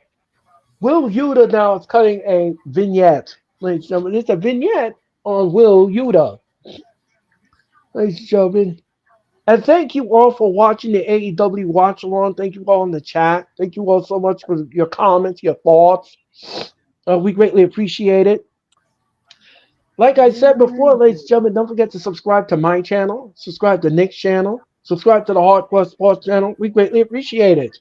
now is cutting a vignette. Ladies and gentlemen, it's a vignette on Will Yuta. Ladies and gentlemen. And thank you all for watching the AEW Watch Along. Thank you all in the chat. Thank you all so much for your comments, your thoughts. We greatly appreciate it. Like I said before, ladies and gentlemen, don't forget to subscribe to my channel, subscribe to Nick's channel, subscribe to the Hardcore Sports channel. We greatly appreciate it.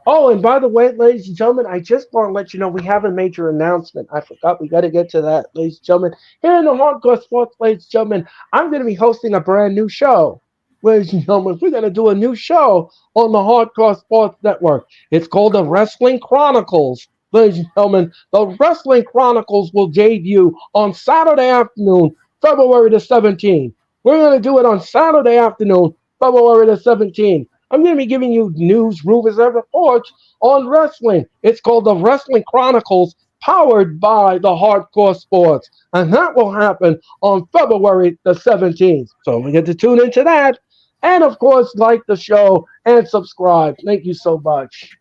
Oh, and by the way, ladies and gentlemen, I just want to let you know we have a major announcement. I forgot. We got to get to that, ladies and gentlemen. Here in the Hardcore Sports, ladies and gentlemen, I'm going to be hosting a brand new show. Ladies and gentlemen, we're going to do a new show on the Hardcore Sports Network. It's called the Wrestling Chronicles. Ladies and gentlemen, the Wrestling Chronicles will debut on Saturday afternoon, February the 17th. We're going to do it on Saturday afternoon, February the 17th. I'm going to be giving you news, rumors, and reports on wrestling. It's called the Wrestling Chronicles, powered by the Hardcore Sports. And that will happen on February the 17th. So we get to tune into that. And, of course, like the show and subscribe. Thank you so much.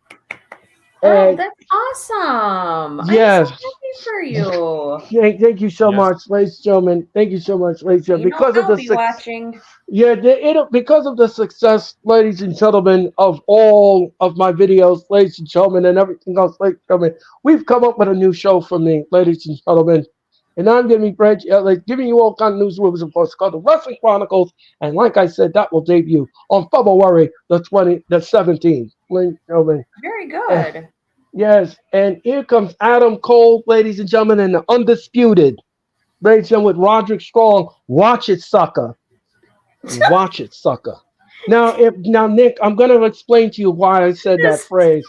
Oh, that's awesome. Yes. I'm so happy for you. Thank you so much, ladies and gentlemen. Thank you so much, ladies and gentlemen. I'll be watching. Yeah, because of the success, ladies and gentlemen, of all of my videos, ladies and gentlemen, and everything else, ladies and gentlemen, we've come up with a new show for me, ladies and gentlemen. And I'm going to be giving you all kind of news, rumors, and reports. It's called the Wrestling Chronicles. And like I said, that will debut on February the 17th. Ladies and gentlemen. Very good. Yes, and here comes Adam Cole, ladies and gentlemen, and the Undisputed. Ladies and gentlemen, with Roderick Strong. Watch it, sucker. Watch it, sucker. Now, Nick, I'm going to explain to you why I said that phrase.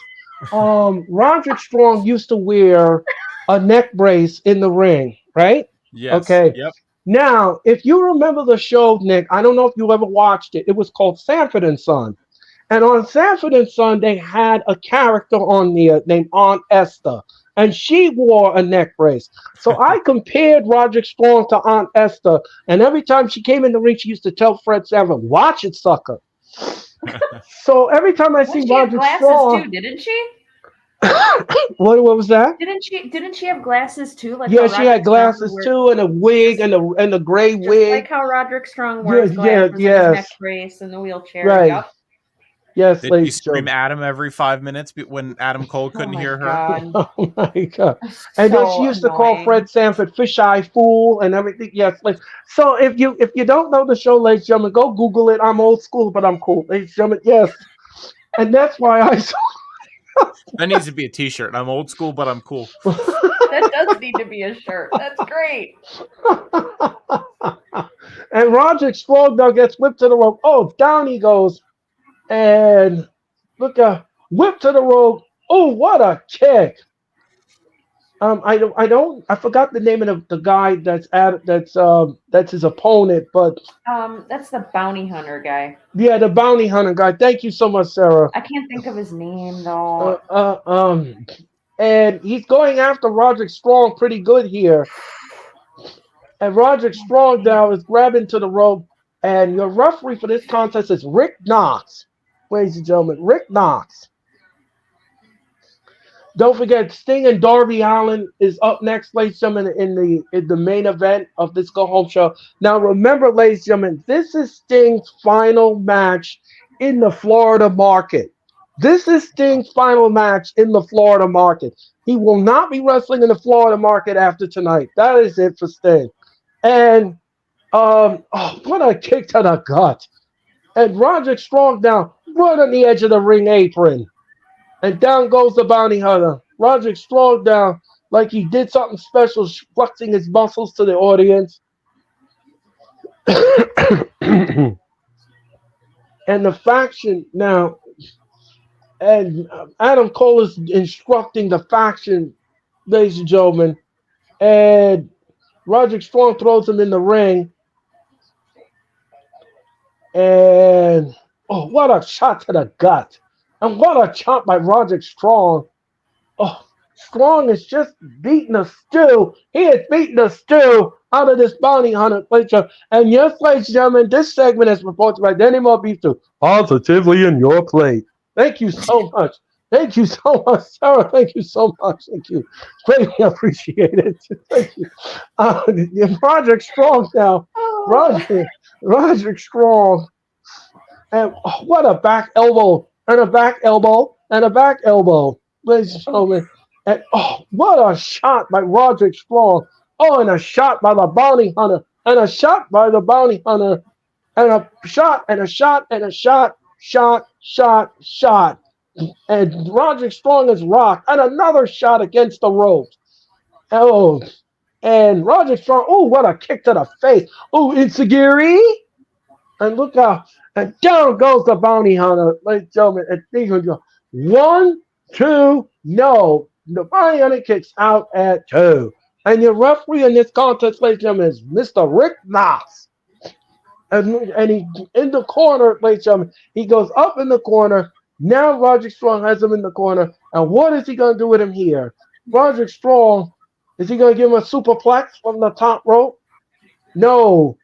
Roderick Strong used to wear a neck brace in the ring, right? Yes. Okay. Yep. Now, if you remember the show, Nick, I don't know if you ever watched it. It was called Sanford and Son. And on Sanford and Son, they had a character on there named Aunt Esther. And she wore a neck brace. So I compared Roderick Strong to Aunt Esther. And every time she came in the ring, she used to tell Fred Sanford, watch it, sucker. So every time I see Roderick Strong... Too, didn't she? What was that? Didn't she have glasses too? Like yeah, she had glasses too, and a wig, and a gray wig. Like how Roderick Strong wears glasses and his neck brace and the wheelchair. Right. Yep. Yes, Did ladies she scream and gentlemen. Adam every 5 minutes when Adam Cole couldn't hear her? God. Oh my God! And then she used to call Fred Sanford "fisheye fool" and everything. Yes, so if you don't know the show, ladies and gentlemen, go Google it. I'm old school, but I'm cool, ladies and gentlemen. Yes, and that's why I. That needs to be a T-shirt. I'm old school, but I'm cool. That does need to be a shirt. That's great. And Roderick Strong now gets whipped to the rope. Oh, down he goes, and look whip to the rope. Oh, what a kick! I forgot the name of the guy that's his opponent, but that's the bounty hunter guy. Yeah, the bounty hunter guy. Thank you so much, Sarah. I can't think of his name though. And he's going after Roderick Strong pretty good here. And Roderick Strong now is grabbing to the rope, and your referee for this contest is Rick Knox, ladies and gentlemen. Rick Knox. Don't forget, Sting and Darby Allin is up next, ladies and gentlemen, in the main event of this Go Home show. Now, remember, ladies and gentlemen, this is Sting's final match in the Florida market. This is Sting's final match in the Florida market. He will not be wrestling in the Florida market after tonight. That is it for Sting. And what a kick to the gut! And Roderick Strong down right on the edge of the ring apron. And down goes the bounty hunter. Roderick Strong down like he did something special, flexing his muscles to the audience. And the faction now, and Adam Cole is instructing the faction, ladies and gentlemen. And Roderick Strong throws him in the ring. And, oh, what a shot to the gut. And what a chop by Roderick Strong. Oh, Strong is just beating the stew. He is beating the stew out of this bounty hunter. And yes, ladies and gentlemen, this segment is reported by Danny More Beef Stew. Positively in your plate. Thank you so much. Thank you so much, Sarah. Thank you so much. Thank you. Greatly appreciated. Thank you. Roderick Strong now. Roderick Strong. And what a back elbow. And a back elbow. And a back elbow. Ladies and gentlemen. And what a shot by Roderick Strong. Oh, and a shot by the bounty hunter. And a shot by the bounty hunter. And a shot and a shot and a shot. Shot. And Roderick Strong is rocked. And another shot against the ropes. Oh. And Roderick Strong. Oh, what a kick to the face. Oh, Insagiri. And look out. And down goes the bounty hunter. Ladies and gentlemen. And things will go 1, 2, no. The bounty hunter kicks out at 2. And your referee in this contest, ladies and gentlemen, is Mr. Rick Knox. And he in the corner, ladies and gentlemen. He goes up in the corner. Now Roderick Strong has him in the corner. And what is he going to do with him here? Roderick Strong, is he going to give him a superplex from the top rope? No.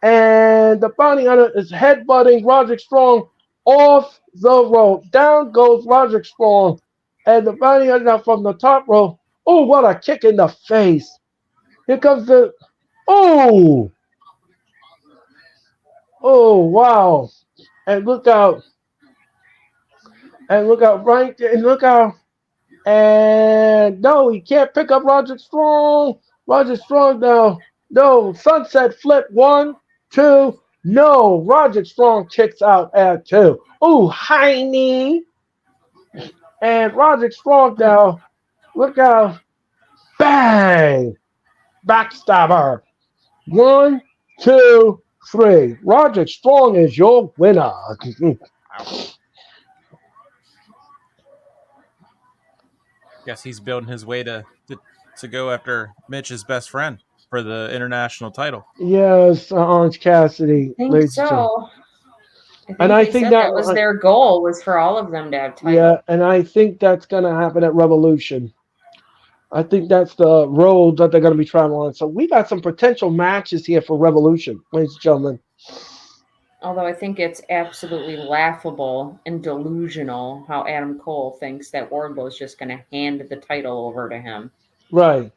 And the bounty hunter is headbutting Roderick Strong off the rope. Down goes Roderick Strong. And the bounty hunter from the top rope. Oh, what a kick in the face. Here comes the... Oh, wow. And look out. And look out right there. And look out. And no, he can't pick up Roderick Strong. Roderick Strong now. No, sunset flip. 1, 2. No, Roderick Strong kicks out at 2. Oh, high knee. And Roderick Strong now. Look out. Bang. Backstabber. 1, 2, 3. Roderick Strong is your winner. Guess he's building his way to go after Mitch's best friend for the international title. Yes, Orange Cassidy. I think so. I think that was their goal, was for all of them to have titles. Yeah, and I think that's going to happen at Revolution. I think that's the road that they're going to be traveling on. So we got some potential matches here for Revolution, ladies and gentlemen. Although I think it's absolutely laughable and delusional how Adam Cole thinks that Wardlow is just going to hand the title over to him. Right.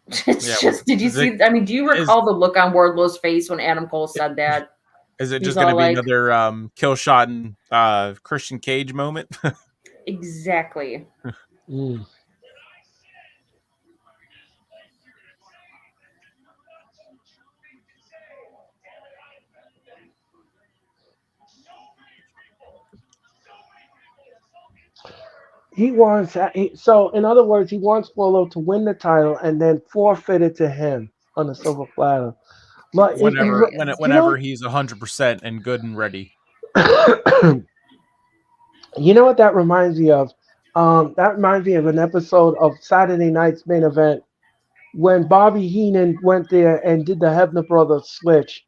It's just, did you see? I mean, do you recall the look on Wardlow's face when Adam Cole said that? Is it just going to be another kill shot and Christian Cage moment? Exactly. He wants, so in other words, he wants Wardlow to win the title and then forfeit it to him on the silver platter. But whenever he's 100% and good and ready. You know what that reminds me of? That reminds me of an episode of Saturday Night's Main Event when Bobby Heenan went there and did the Hebner Brothers switch,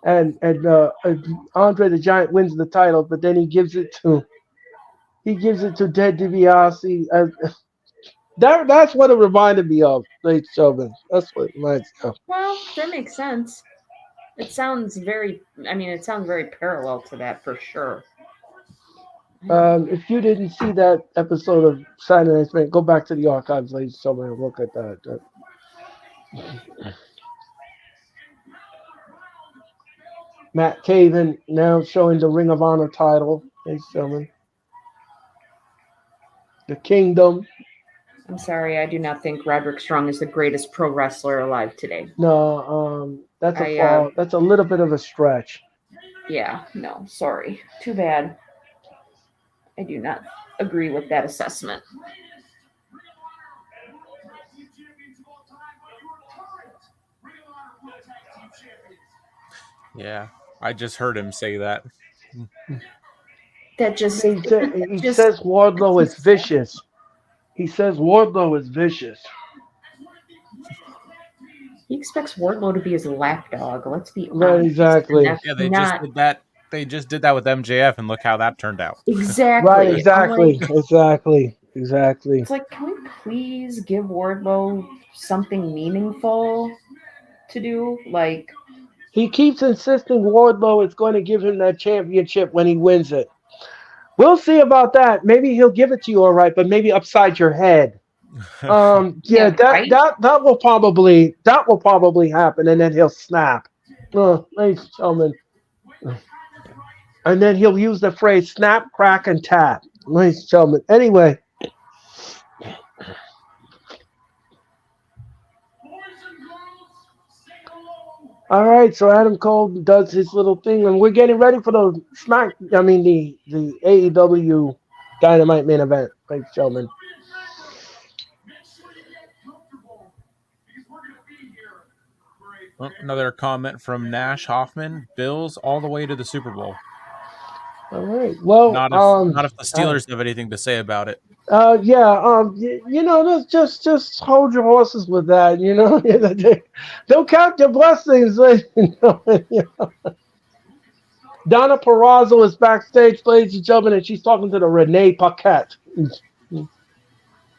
and Andre the Giant wins the title, but then he gives it to Ted DiBiase. That's what it reminded me of, ladies and gentlemen. That's what it reminds me of. Well, that makes sense. It sounds very parallel to that for sure. If you didn't see that episode of Saturday Night's Main, go back to the archives, ladies and gentlemen, and look at that. Matt Taven now showing the Ring of Honor title, ladies and gentlemen. The Kingdom. I'm sorry, I do not think Roderick Strong is the greatest pro wrestler alive today. No, that's a fall. That's a little bit of a stretch. Yeah, no, sorry. Too bad. I do not agree with that assessment. Yeah, I just heard him say that. He says Wardlow is vicious. He says Wardlow is vicious. He expects Wardlow to be his lapdog. Let's be honest. Right, exactly. Yeah, just did that. They just did that with MJF, and look how that turned out. Exactly. Right, exactly. It's like, can we please give Wardlow something meaningful to do? Like, he keeps insisting Wardlow is going to give him that championship when he wins it. We'll see about that. Maybe he'll give it to you all right, but maybe upside your head. That will probably happen, and then he'll snap. Ladies and gentlemen. And then he'll use the phrase snap, crack, and tap. Ladies and gentlemen. Anyway. All right, so Adam Cole does his little thing, and we're getting ready for the the AEW Dynamite main event, ladies and gentlemen. Another comment from Nash Hoffman: Bills all the way to the Super Bowl. All right. Well, not if the Steelers have anything to say about it. Just hold your horses with that. Don't count your blessings. Donna Purrazzo is backstage, ladies and gentlemen, and she's talking to the Renee Paquette.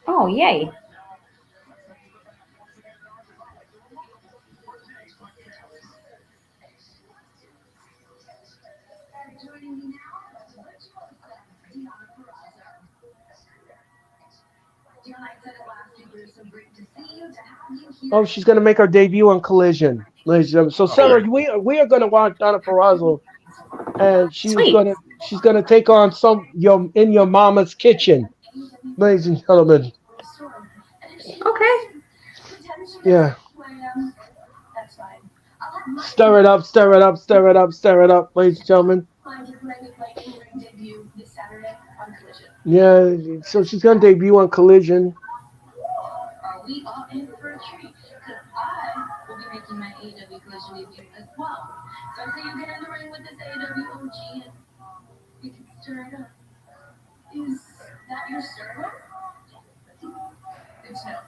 Oh, yay. Oh, she's going to make her debut on Collision, ladies and gentlemen. So, Sarah, we are going to watch Donna Purrazzo, and she's going to take on in your mama's kitchen, ladies and gentlemen. Okay. Yeah. Stir it up, ladies and gentlemen. Yeah, so she's going to debut on Collision. Are we all in for a treat? Because I will be making my AEW Collision debut as well. So until you get in the ring with this AEW OG and we can stir it up. Is that your server? Good to know.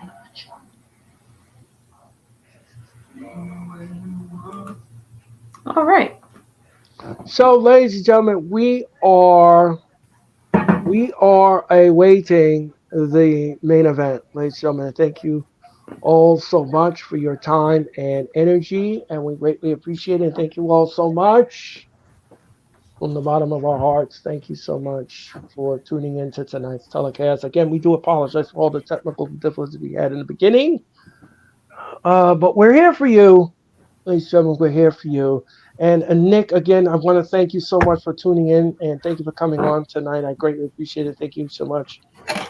I know which one. All right. So, ladies and gentlemen, we are awaiting the main event, ladies and gentlemen. Thank you all so much for your time and energy, and we greatly appreciate it. Thank you all so much from the bottom of our hearts. Thank you so much for tuning in to tonight's telecast. Again, we do apologize for all the technical difficulties we had in the beginning. But we're here for you, ladies and gentlemen. We're here for you. And Nick, again, I want to thank you so much for tuning in and thank you for coming on tonight. I greatly appreciate it. Thank you so much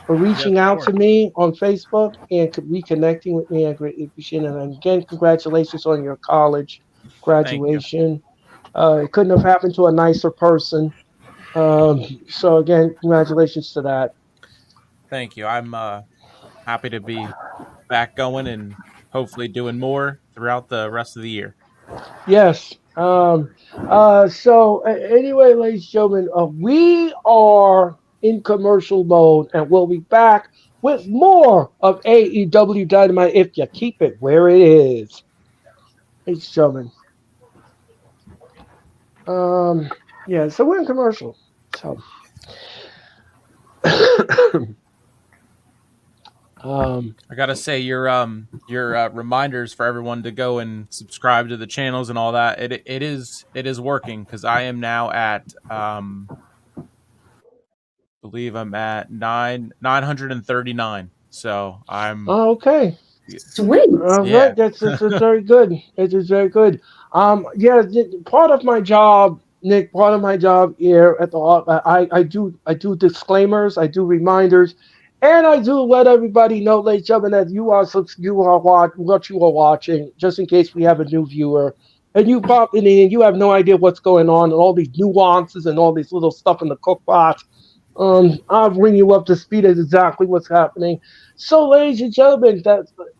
for reaching out to me on Facebook and reconnecting with me. I greatly appreciate it. And again, congratulations on your college graduation. It couldn't have happened to a nicer person. So again, congratulations to that. Thank you. I'm happy to be back going and hopefully doing more throughout the rest of the year. Yes. Anyway, ladies and gentlemen, we are in commercial mode and we'll be back with more of AEW Dynamite if you keep it where it is. Ladies and gentlemen. Yeah, so we're in commercial. So I gotta say your reminders for everyone to go and subscribe to the channels and all that. It is working because I am now at believe I'm at 939. So I'm okay. Sweet. All right, that's very good. It is very good. Yeah, part of my job, Nick, part of my job here at the I do disclaimers, I do reminders, and I do let everybody know, ladies and gentlemen, that you are what you are watching, just in case we have a new viewer. And you pop in and you have no idea what's going on and all these nuances and all this little stuff in the cookbox. I'll bring you up to speed as exactly what's happening. So, ladies and gentlemen,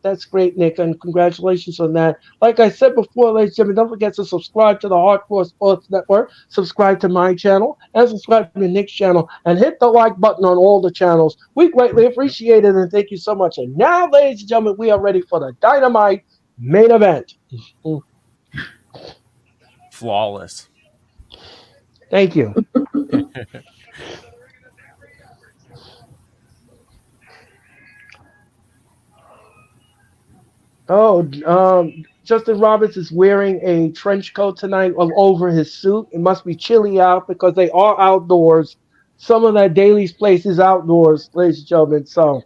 that's great, Nick, and congratulations on that. Like I said before, ladies and gentlemen, don't forget to subscribe to the Hardcore Sports Network, subscribe to my channel, and subscribe to Nick's channel, and hit the like button on all the channels. We greatly appreciate it, and thank you so much. And now, ladies and gentlemen, we are ready for the Dynamite main event. flawless. Thank you. Justin Roberts is wearing a trench coat tonight over his suit. It must be chilly out because they are outdoors. Some of that Daly's place is outdoors, ladies and gentlemen. So,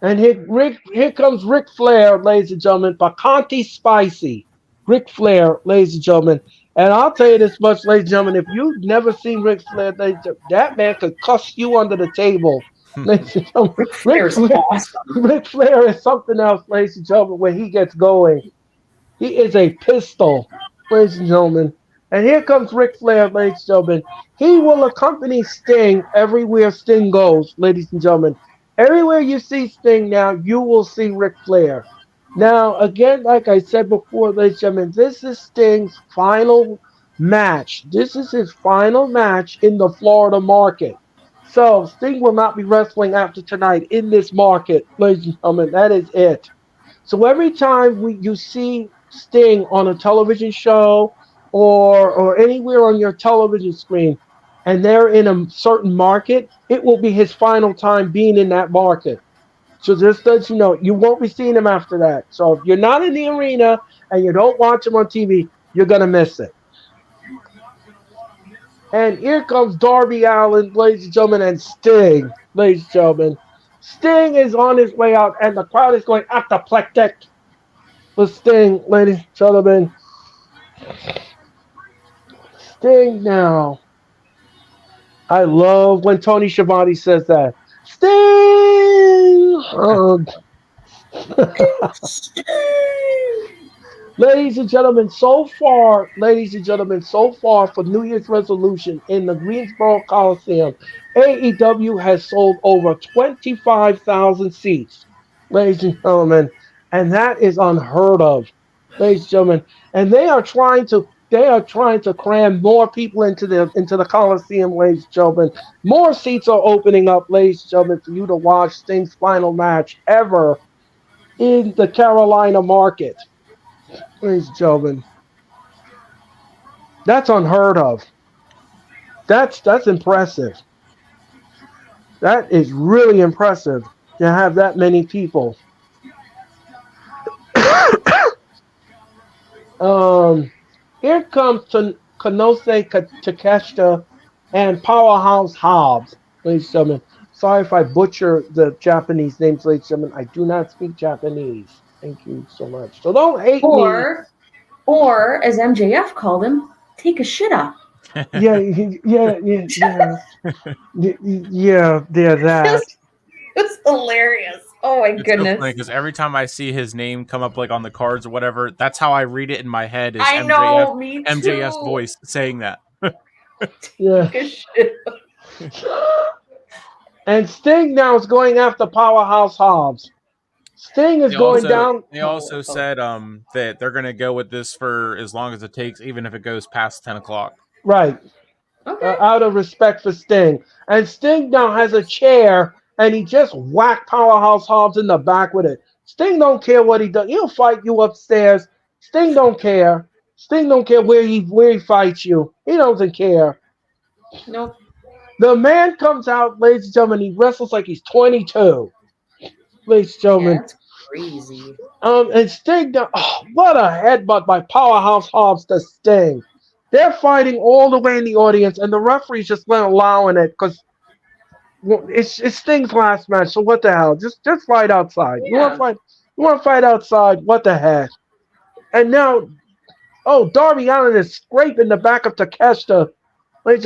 and here comes Ric Flair, ladies and gentlemen. Bacanti Spicy. Ric Flair, ladies and gentlemen. And I'll tell you this much, ladies and gentlemen. If you've never seen Ric Flair, that man could cuss you under the table. Ladies and gentlemen, Ric Flair is something else, ladies and gentlemen, when he gets going. He is a pistol, ladies and gentlemen. And here comes Ric Flair, ladies and gentlemen. He will accompany Sting everywhere Sting goes, ladies and gentlemen. Everywhere you see Sting now, you will see Ric Flair. Now, again, like I said before, ladies and gentlemen, this is Sting's final match. This is his final match in the Florida market. So Sting will not be wrestling after tonight in this market, ladies and gentlemen. That is it. So every time you see Sting on a television show or anywhere on your television screen, and they're in a certain market, it will be his final time being in that market. So just let you know, you won't be seeing him after that. So if you're not in the arena and you don't watch him on TV, you're gonna miss it. And here comes Darby Allin, ladies and gentlemen, and Sting, ladies and gentlemen. Sting is on his way out, and the crowd is going apoplectic with Sting, ladies and gentlemen. Sting now. I love when Tony Schiavone says that. Sting! Ladies and gentlemen, so far for New Year's resolution in the Greensboro Coliseum, AEW has sold over 25,000 seats, ladies and gentlemen, and that is unheard of, ladies and gentlemen. And they are trying to cram more people into the Coliseum, ladies and gentlemen. More seats are opening up, ladies and gentlemen, for you to watch Sting's final match ever in the Carolina market. Ladies and gentlemen, that's unheard of. That's impressive. That is really impressive to have that many people. Here comes Konose Takeshita and Powerhouse Hobbs, ladies and gentlemen. Sorry if I butcher the Japanese names, ladies and gentlemen. I do not speak Japanese. Thank you so much. So don't hate me. Or as MJF called him, take a shitta. Yeah, that. It's hilarious. Oh my goodness. So funny because every time I see his name come up like on the cards or whatever, that's how I read it in my head. Is I MJF, know, me too. MJF's voice saying that. Yeah. And Sting now is going after Powerhouse Hobbs. Sting is going down. They also said that they're going to go with this for as long as it takes, even if it goes past 10 o'clock. Right. Okay. Out of respect for Sting. And Sting now has a chair, and he just whacked Powerhouse Hobbs in the back with it. Sting don't care what he does. He'll fight you upstairs. Sting don't care. Sting don't care where he fights you. He doesn't care. Nope. The man comes out, ladies and gentlemen, he wrestles like he's 22. Ladies and gentlemen. Yeah, that's crazy. And Sting, what a headbutt by Powerhouse Hobbs to Sting. They're fighting all the way in the audience, and the referees just not allowing it because it's Sting's last match. So what the hell? Just fight outside. Yeah. You want to fight outside? What the heck? And now, Darby Allin is scraping the back of Takeshita. Look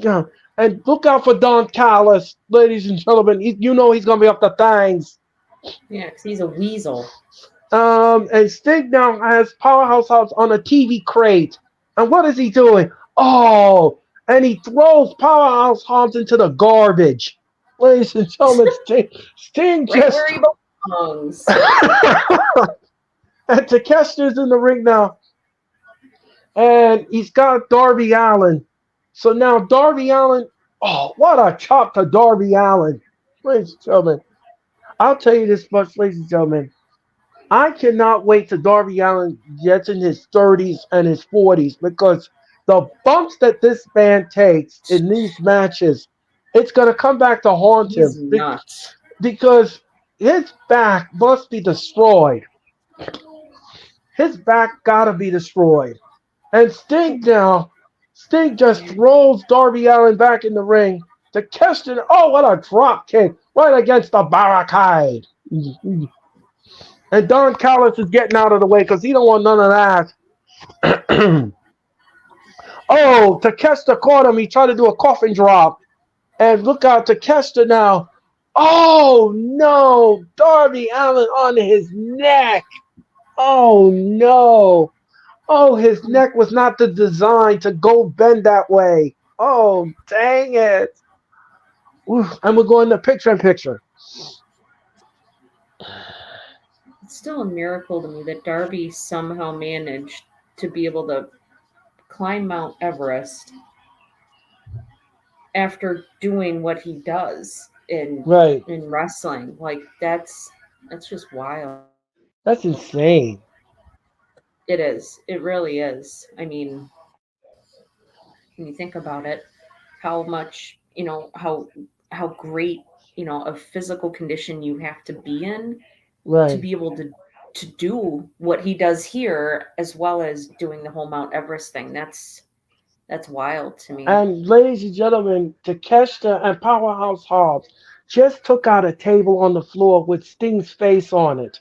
out! And look out for Don Callis, ladies and gentlemen. You know he's gonna be up the things. Yeah, because he's a weasel. And Sting now has Powerhouse Hobbs on a TV crate. And what is he doing? Oh, and he throws Powerhouse Hobbs into the garbage. Ladies and gentlemen, Sting just... where he belongs. And Takeshita's in the ring now. And he's got Darby Allin. So now Darby Allin... Oh, what a chop to Darby Allin. Ladies and gentlemen, I'll tell you this much, ladies and gentlemen. I cannot wait till Darby Allin gets in his 30s and his 40s because the bumps that this man takes in these matches, it's going to come back to haunt him. Nuts. Because his back must be destroyed. His back got to be destroyed. And Sting just throws Darby Allin back in the ring. Takeshita, what a drop kick right against the barricade. And Don Callis is getting out of the way because he don't want none of that. Takeshita caught him. He tried to do a coffin drop. And look out, Takeshita now. Oh, no. Darby Allin on his neck. Oh, no. Oh, his neck was not the design to go bend that way. Oh, dang it. Oof. And we're going to picture-in-picture. It's still a miracle to me that Darby somehow managed to be able to climb Mount Everest after doing what he does in wrestling. Like that's just wild. That's insane. It is. It really is. I mean, when you think about it, how much, how great, a physical condition you have to be in to be able to do what he does here, as well as doing the whole Mount Everest thing. That's wild to me. And ladies and gentlemen, Takeshita and Powerhouse Hobbs just took out a table on the floor with Sting's face on it.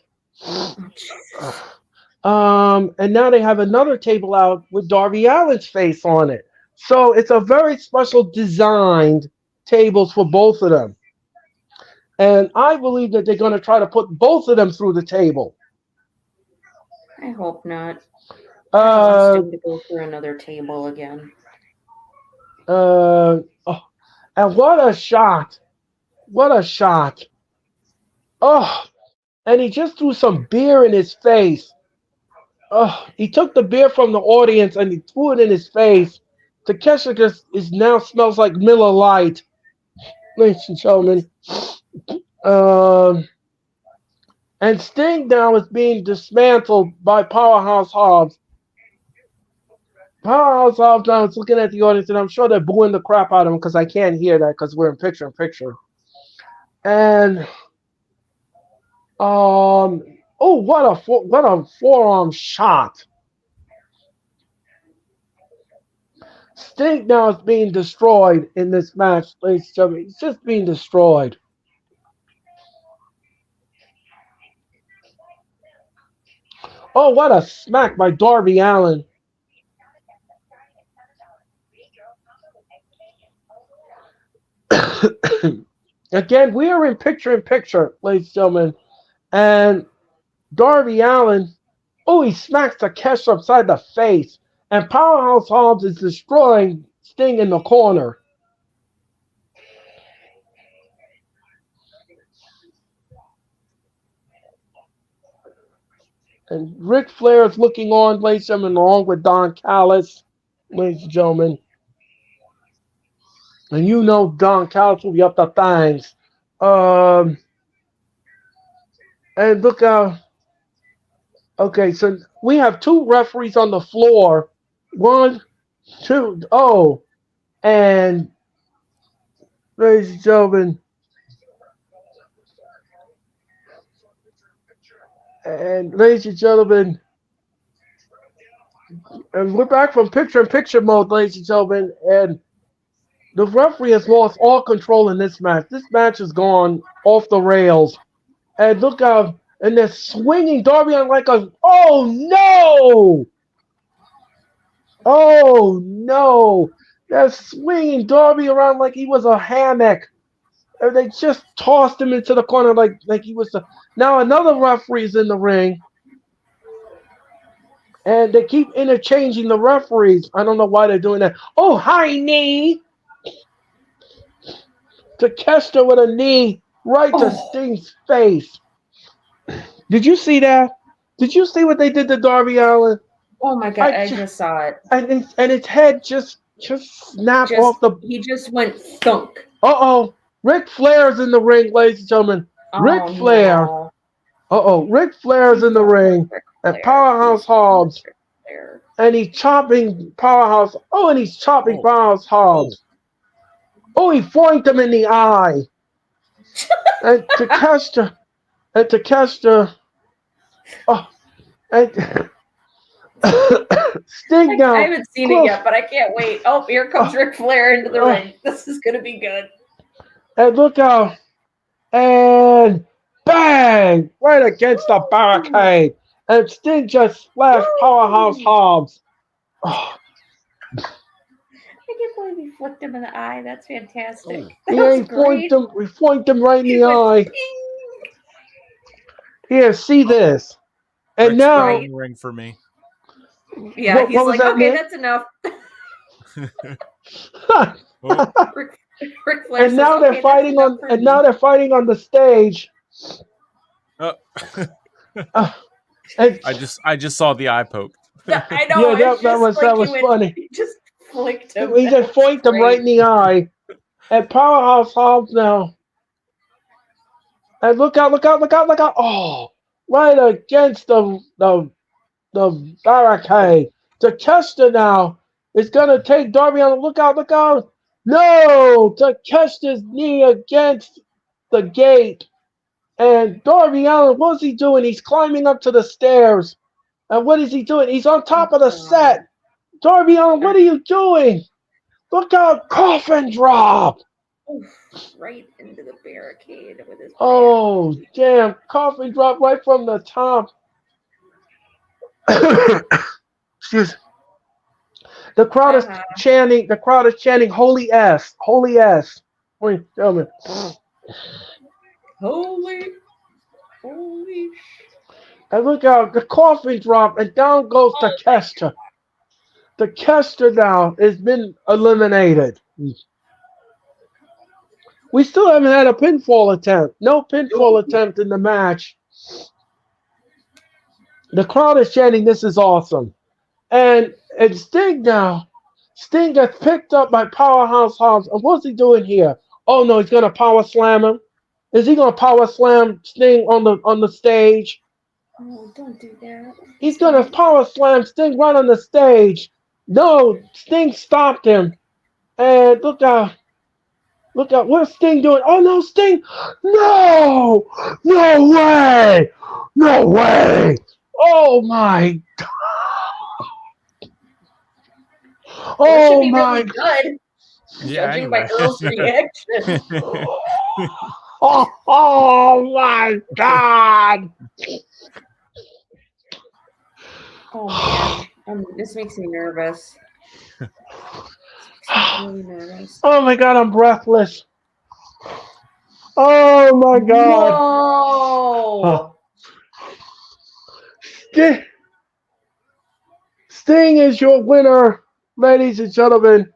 And now they have another table out with Darby Allin's face on it. So it's a very special designed tables for both of them. And I believe that they're going to try to put both of them through the table. I hope not. I want to go through another table again. And what a shot. What a shot. Oh, and he just threw some beer in his face. Oh, he took the beer from the audience and he threw it in his face. Takeshita now smells like Miller Lite. Ladies and gentlemen. And Sting now is being dismantled by Powerhouse Hobbs. Powerhouse Hobbs now is looking at the audience, and I'm sure they're booing the crap out of him because I can't hear that because we're in picture-in-picture. And what a forearm shot. Sting now is being destroyed in this match, ladies and gentlemen. He's just being destroyed. Oh, what a smack by Darby Allin. Again, we are in picture, ladies and gentlemen. And Darby Allin, oh, he smacks Takeshita upside the face. And Powerhouse Hobbs is destroying Sting in the corner. And Ric Flair is looking on, ladies and gentlemen, along with Don Callis, ladies and gentlemen. And you know Don Callis will be up the things. And look out. Okay, so we have two referees on the floor. 1, 2, oh. And, ladies and gentlemen, and we're back from picture-in-picture mode, ladies and gentlemen, and the referee has lost all control in this match. This match has gone off the rails. And look out, and they're swinging Darby on like a, oh no! Oh no! They're swinging Darby around like he was a hammock. And they just tossed him into the corner like he was the. Now another referee's in the ring. And they keep interchanging the referees. I don't know why they're doing that. Oh, high knee! Takeshita with a knee right to Sting's face. Did you see that? Did you see what they did to Darby Allin? Oh my God, I just saw it. And its head just snapped off the. He just went thunk. Uh-oh. Ric Flair's in the ring, ladies and gentlemen. Ric Flair. No. Uh-oh. Ric Flair's in the ring. And Powerhouse Hobbs. And he's chopping Powerhouse. Oh, and he's chopping Powerhouse Hobbs. Oh, he foinked him in the eye. And Takeshita. Oh, and Sting now. I haven't seen it yet, but I can't wait. Oh, here comes Ric Flair into the ring. This is going to be good. And look out. And bang! Right against the barricade. And Sting just splashed Powerhouse Hobbs. Oh. I can't believe he flicked him in the eye. That's fantastic. He foinked him right in the eye. Here, see this. And Rick's now ring for me. Yeah, he's like, okay, that's enough. Ric Flair and now they're fighting on. And now they're fighting on the stage. I just saw the eye poke. I know. Yeah, that was funny. He just flicked him. He just flicked him right in the eye. And Powerhouse Hobbs now. And look out! Oh, right against the barricade. Takeshita now is gonna take Darby on. Look out! No! Takeshita's knee against the gate. And Darby Allin, what's he doing? He's climbing up to the stairs. And what is he doing? He's on top of the set. Darby Allin, what are you doing? Look out! Coffin drop! Right into the barricade with his. Oh, damn. Coffin drop right from the top. Excuse me. The crowd is chanting. Holy S. Holy S. Wait, tell me. Holy. And look out, the coffin drop, and down goes Takeshita. Takeshita now has been eliminated. We still haven't had a pinfall attempt. No pinfall attempt in the match. The crowd is chanting, this is awesome. And Sting now. Sting gets picked up by Powerhouse Hobbs. And what's he doing here? Oh no, he's gonna power slam him. Is he gonna power slam Sting on the stage? Oh, don't do that. He's gonna power slam Sting right on the stage. No, Sting stopped him. And look out. What's Sting doing? Oh no, Sting! No! No way! No way! Oh my God! it should be really good, judging by Earl's reaction. Oh my God! Oh man, this makes me nervous. Really nervous. Oh my God, I'm breathless. Oh my God! Whoa! Sting is your winner, ladies and gentlemen.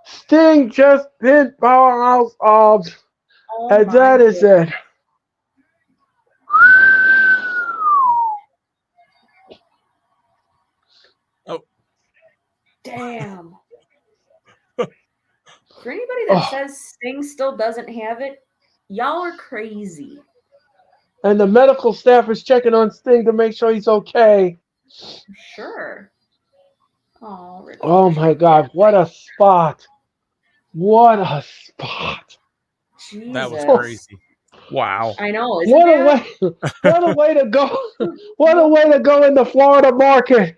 Sting just pinned Powerhouse Hobbs, and that is it. Oh, damn! For anybody that says Sting still doesn't have it, y'all are crazy. And the medical staff is checking on Sting to make sure he's okay. Sure. Oh, Rick. Oh my God, what a spot. What a spot. Jesus. That was crazy. Wow. I know. What a way to go. What a way to go in the Florida market.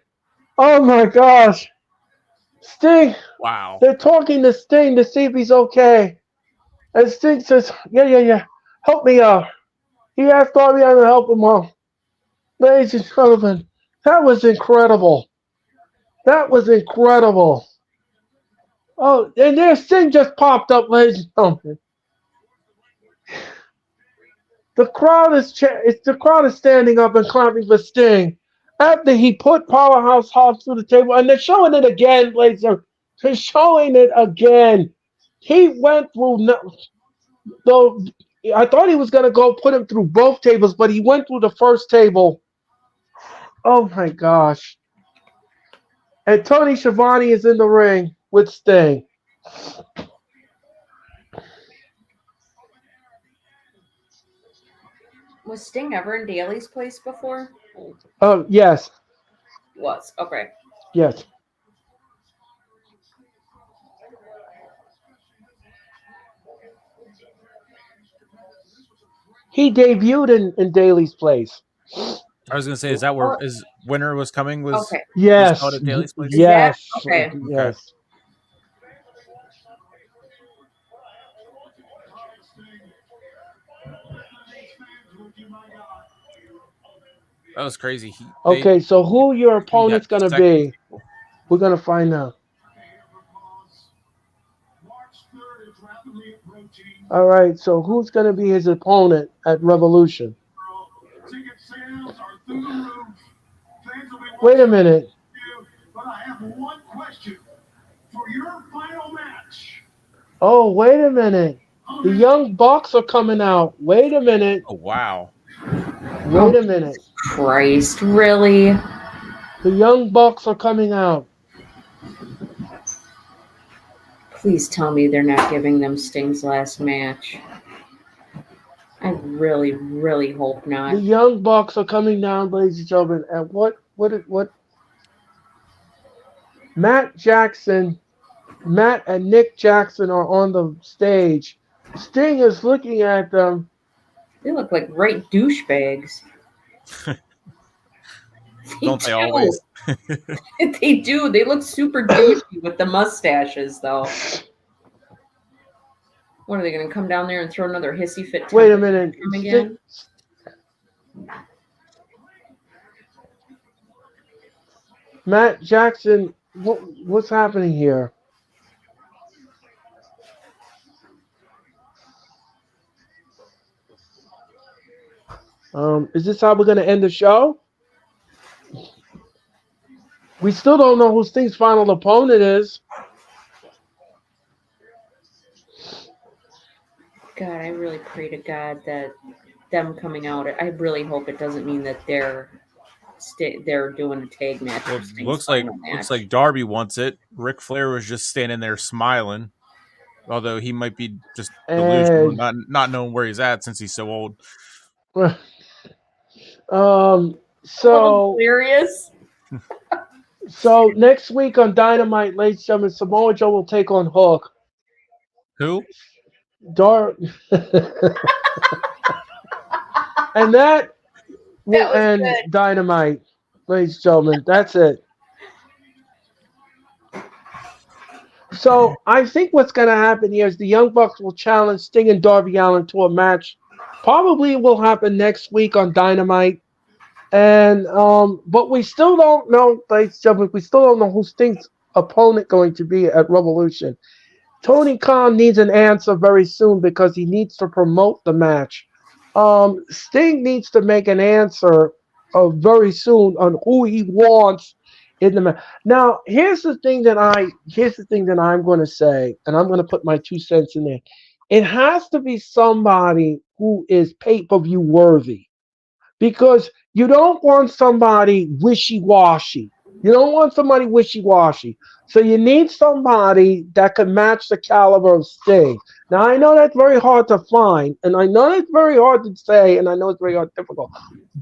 Oh my gosh. Sting. Wow. They're talking to Sting to see if he's okay. And Sting says, yeah. Help me out. He asked Darby to help him out. Ladies and gentlemen, that was incredible. That was incredible. Oh, and there's Sting just popped up, ladies and gentlemen. The crowd is standing up and clapping for Sting after he put Powerhouse Hobbs through the table, and they're showing it again, ladies and gentlemen. They're showing it again. He went through. I thought he was going to go put him through both tables, but he went through the first table. Oh my gosh. And Tony Schiavone is in the ring with Sting. Was Sting ever in Daly's place before? Yes. Was. Okay. Yes. He debuted in Daly's place. I was gonna say, is that where his winner was coming? Was okay? Yes. Was at Daly's place? Yes. Okay. Yes. That was crazy. Okay, so who your opponent's gonna be? We're gonna find out. All right, so who's gonna be his opponent at Revolution? Wait a minute. But I have one question for your final match. Oh, wait a minute. The Young Bucks are coming out. Wait a minute. Oh, wow. Wait a minute. Christ, really? The Young Bucks are coming out. Please tell me they're not giving them Sting's last match. I really, really hope not. The Young Bucks are coming down, ladies and gentlemen. And what? Matt and Nick Jackson are on the stage. Sting is looking at them. They look like right douchebags. Don't they always? They do. They look super douchey with the mustaches, though. What are they going to come down there and throw another hissy fit? Wait a minute. Again? Matt Jackson, what's happening here? Is this how we're going to end the show? We still don't know who Sting's final opponent is. God, I really pray to God that them coming out, I really hope it doesn't mean that they're doing a tag match. Well, looks like Darby wants it. Ric Flair was just standing there smiling, although he might be just delusional, not knowing where he's at since he's so old. So hilarious. So next week on Dynamite, ladies and gentlemen, Samoa Joe will take on Hook. Who? And that will end Dynamite, ladies and gentlemen. That's it. So I think what's going to happen here is the Young Bucks will challenge Sting and Darby Allin to a match. Probably will happen next week on Dynamite. And but we still don't know, ladies and gentlemen, we still don't know who Sting's opponent going to be at Revolution. Tony Khan needs an answer very soon because he needs to promote the match. Sting needs to make an answer very soon on who he wants in the match. Now, here's the thing that I'm going to say, and I'm going to put my 2 cents in there. It has to be somebody who is pay-per-view worthy because you don't want somebody wishy-washy. You don't want somebody wishy-washy. So you need somebody that can match the caliber of Sting. Now I know that's very hard to find, and I know it's very hard to say, and I know it's very hard, difficult.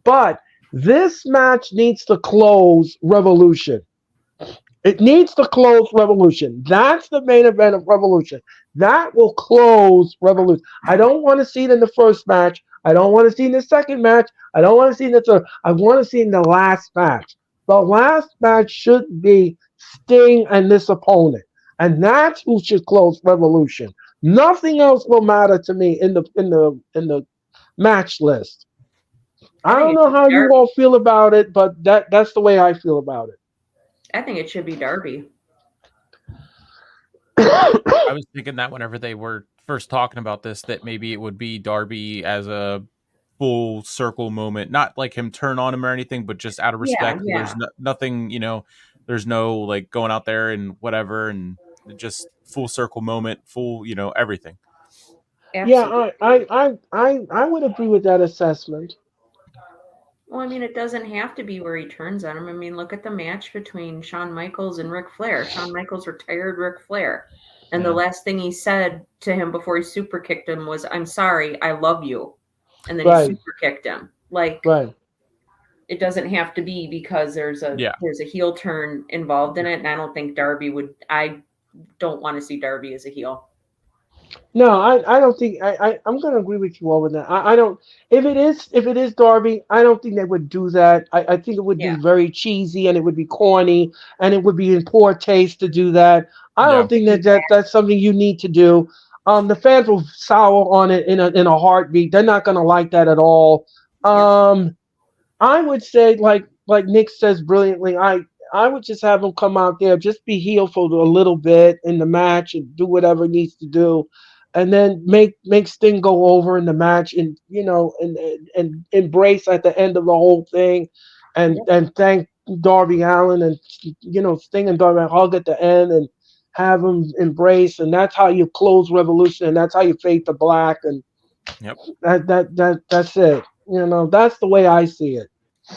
But this match needs to close Revolution. It needs to close Revolution. That's the main event of Revolution. That will close Revolution. I don't want to see it in the first match. I don't want to see it in the second match. I don't want to see it in the third. I want to see it in the last match. The last match should be Sting and this opponent. And that's who should close Revolution. Nothing else will matter to me in the match list. I don't know how you all feel about it, but that's the way I feel about it. I think it should be Darby. I was thinking that whenever they were first talking about this, that maybe it would be Darby as a full circle moment, not like him turn on him or anything, but just out of respect. Yeah. There's nothing, there's no like going out there and whatever, and just full circle moment, full, everything. Absolutely. Yeah, I would agree with that assessment. Well, I mean, it doesn't have to be where he turns on him. I mean, look at the match between Shawn Michaels and Ric Flair. Shawn Michaels retired Ric Flair. And the last thing he said to him before he super kicked him was, "I'm sorry, I love you." And then he super kicked him. Like, it doesn't have to be because there's a heel turn involved in it. And I don't think I don't want to see Darby as a heel. No, I don't think I'm going to agree with you all with that. I don't. If it is Darby, I don't think they would do that. I think it would be very cheesy and it would be corny and it would be in poor taste to do that. I don't think that's something you need to do. The fans will sour on it in a heartbeat. They're not going to like that at all. I would say like Nick says brilliantly. I would just have him come out there, just be heel for a little bit in the match and do whatever he needs to do, and then make Sting go over in the match and and embrace at the end of the whole thing, and thank Darby Allin and Sting and Darby Allin hug at the end and have them embrace, and that's how you close Revolution, and that's how you fade to black, and that's it. That's the way I see it.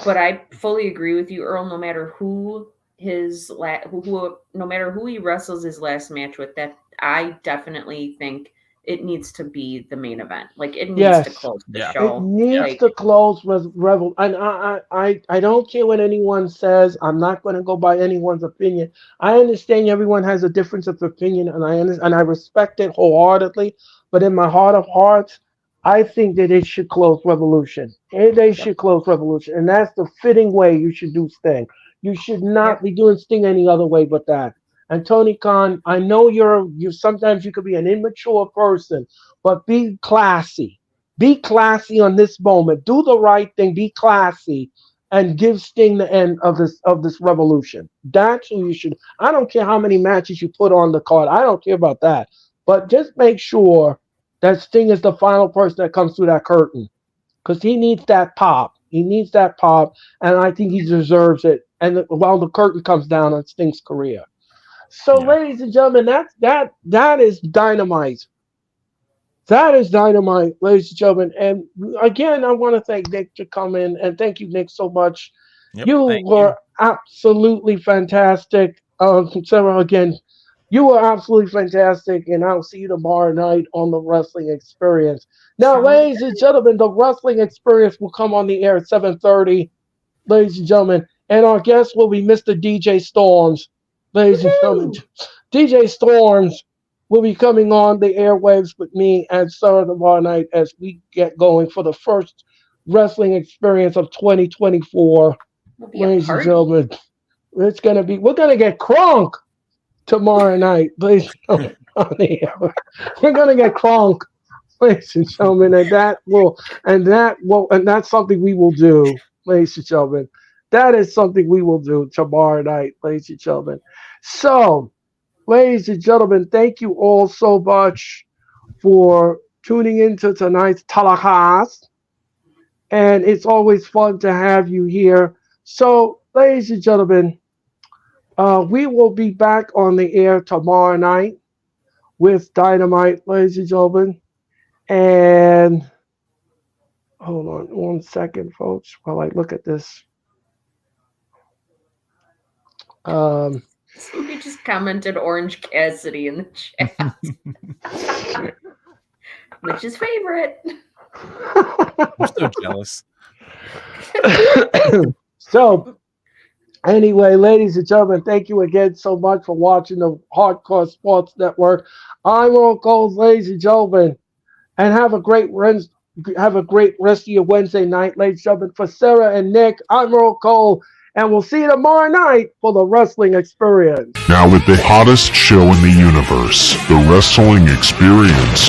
But I fully agree with you, Earl. No matter who no matter who he wrestles his last match with, that I definitely think it needs to be the main event. Like it needs to close the show. It needs to close Revel. And I don't care what anyone says. I'm not going to go by anyone's opinion. I understand everyone has a difference of opinion, and I respect it wholeheartedly. But in my heart of hearts, I think that it should close Revolution. They should close Revolution, and that's the fitting way you should do Sting. You should not be doing Sting any other way but that. And Tony Khan, I know you sometimes you could be an immature person, but be classy. Be classy on this moment. Do the right thing. Be classy, and give Sting the end of this Revolution. That's who you should. I don't care how many matches you put on the card. I don't care about that. But just make sure that Sting is the final person that comes through that curtain, because he needs that pop. He needs that pop, and I think he deserves it. And while the curtain comes down on Sting's career. So, ladies and gentlemen, that is Dynamite. That is Dynamite, ladies and gentlemen. And again, I want to thank Nick for coming, and thank you, Nick, so much. You were absolutely fantastic. Sarah, again, you were absolutely fantastic, and I'll see you tomorrow night on the Wrestling Experience. Now, ladies and gentlemen, the Wrestling Experience will come on the air at 7:30, ladies and gentlemen, and our guest will be Mr. DJ Storms, ladies and gentlemen. DJ Storms will be coming on the airwaves with me and Sarah tomorrow night as we get going for the first Wrestling Experience of 2024, ladies and gentlemen. We're gonna get crunk. tomorrow night, ladies and gentlemen. We're gonna get crunk, ladies and gentlemen, and that's something we will do, ladies and gentlemen. That is something we will do tomorrow night, ladies and gentlemen. So, ladies and gentlemen, thank you all so much for tuning into tonight's Talakas. And it's always fun to have you here. So, ladies and gentlemen, we will be back on the air tomorrow night with Dynamite, ladies and gentlemen. And hold on 1 second, folks, while I look at this. Somebody just commented Orange Cassidy in the chat. Which is favorite. I'm so jealous. So, anyway, ladies and gentlemen, thank you again so much for watching the Hardcore Sports Network. I'm Earl Coles, ladies and gentlemen, and have a great rest of your Wednesday night, ladies and gentlemen. For Sarah and Nick, I'm Earl Cole, and we'll see you tomorrow night for the Wrestling Experience. Now with the hottest show in the universe, the Wrestling Experience,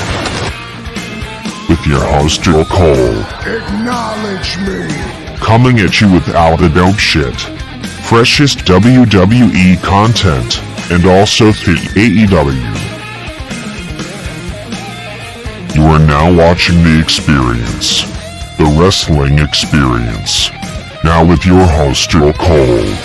with your host, Earl Cole. Acknowledge me. Coming at you with all the dope shit, freshest WWE content, and also through AEW. You are now watching The Experience, the Wrestling Experience. Now with your host, Earl Cole.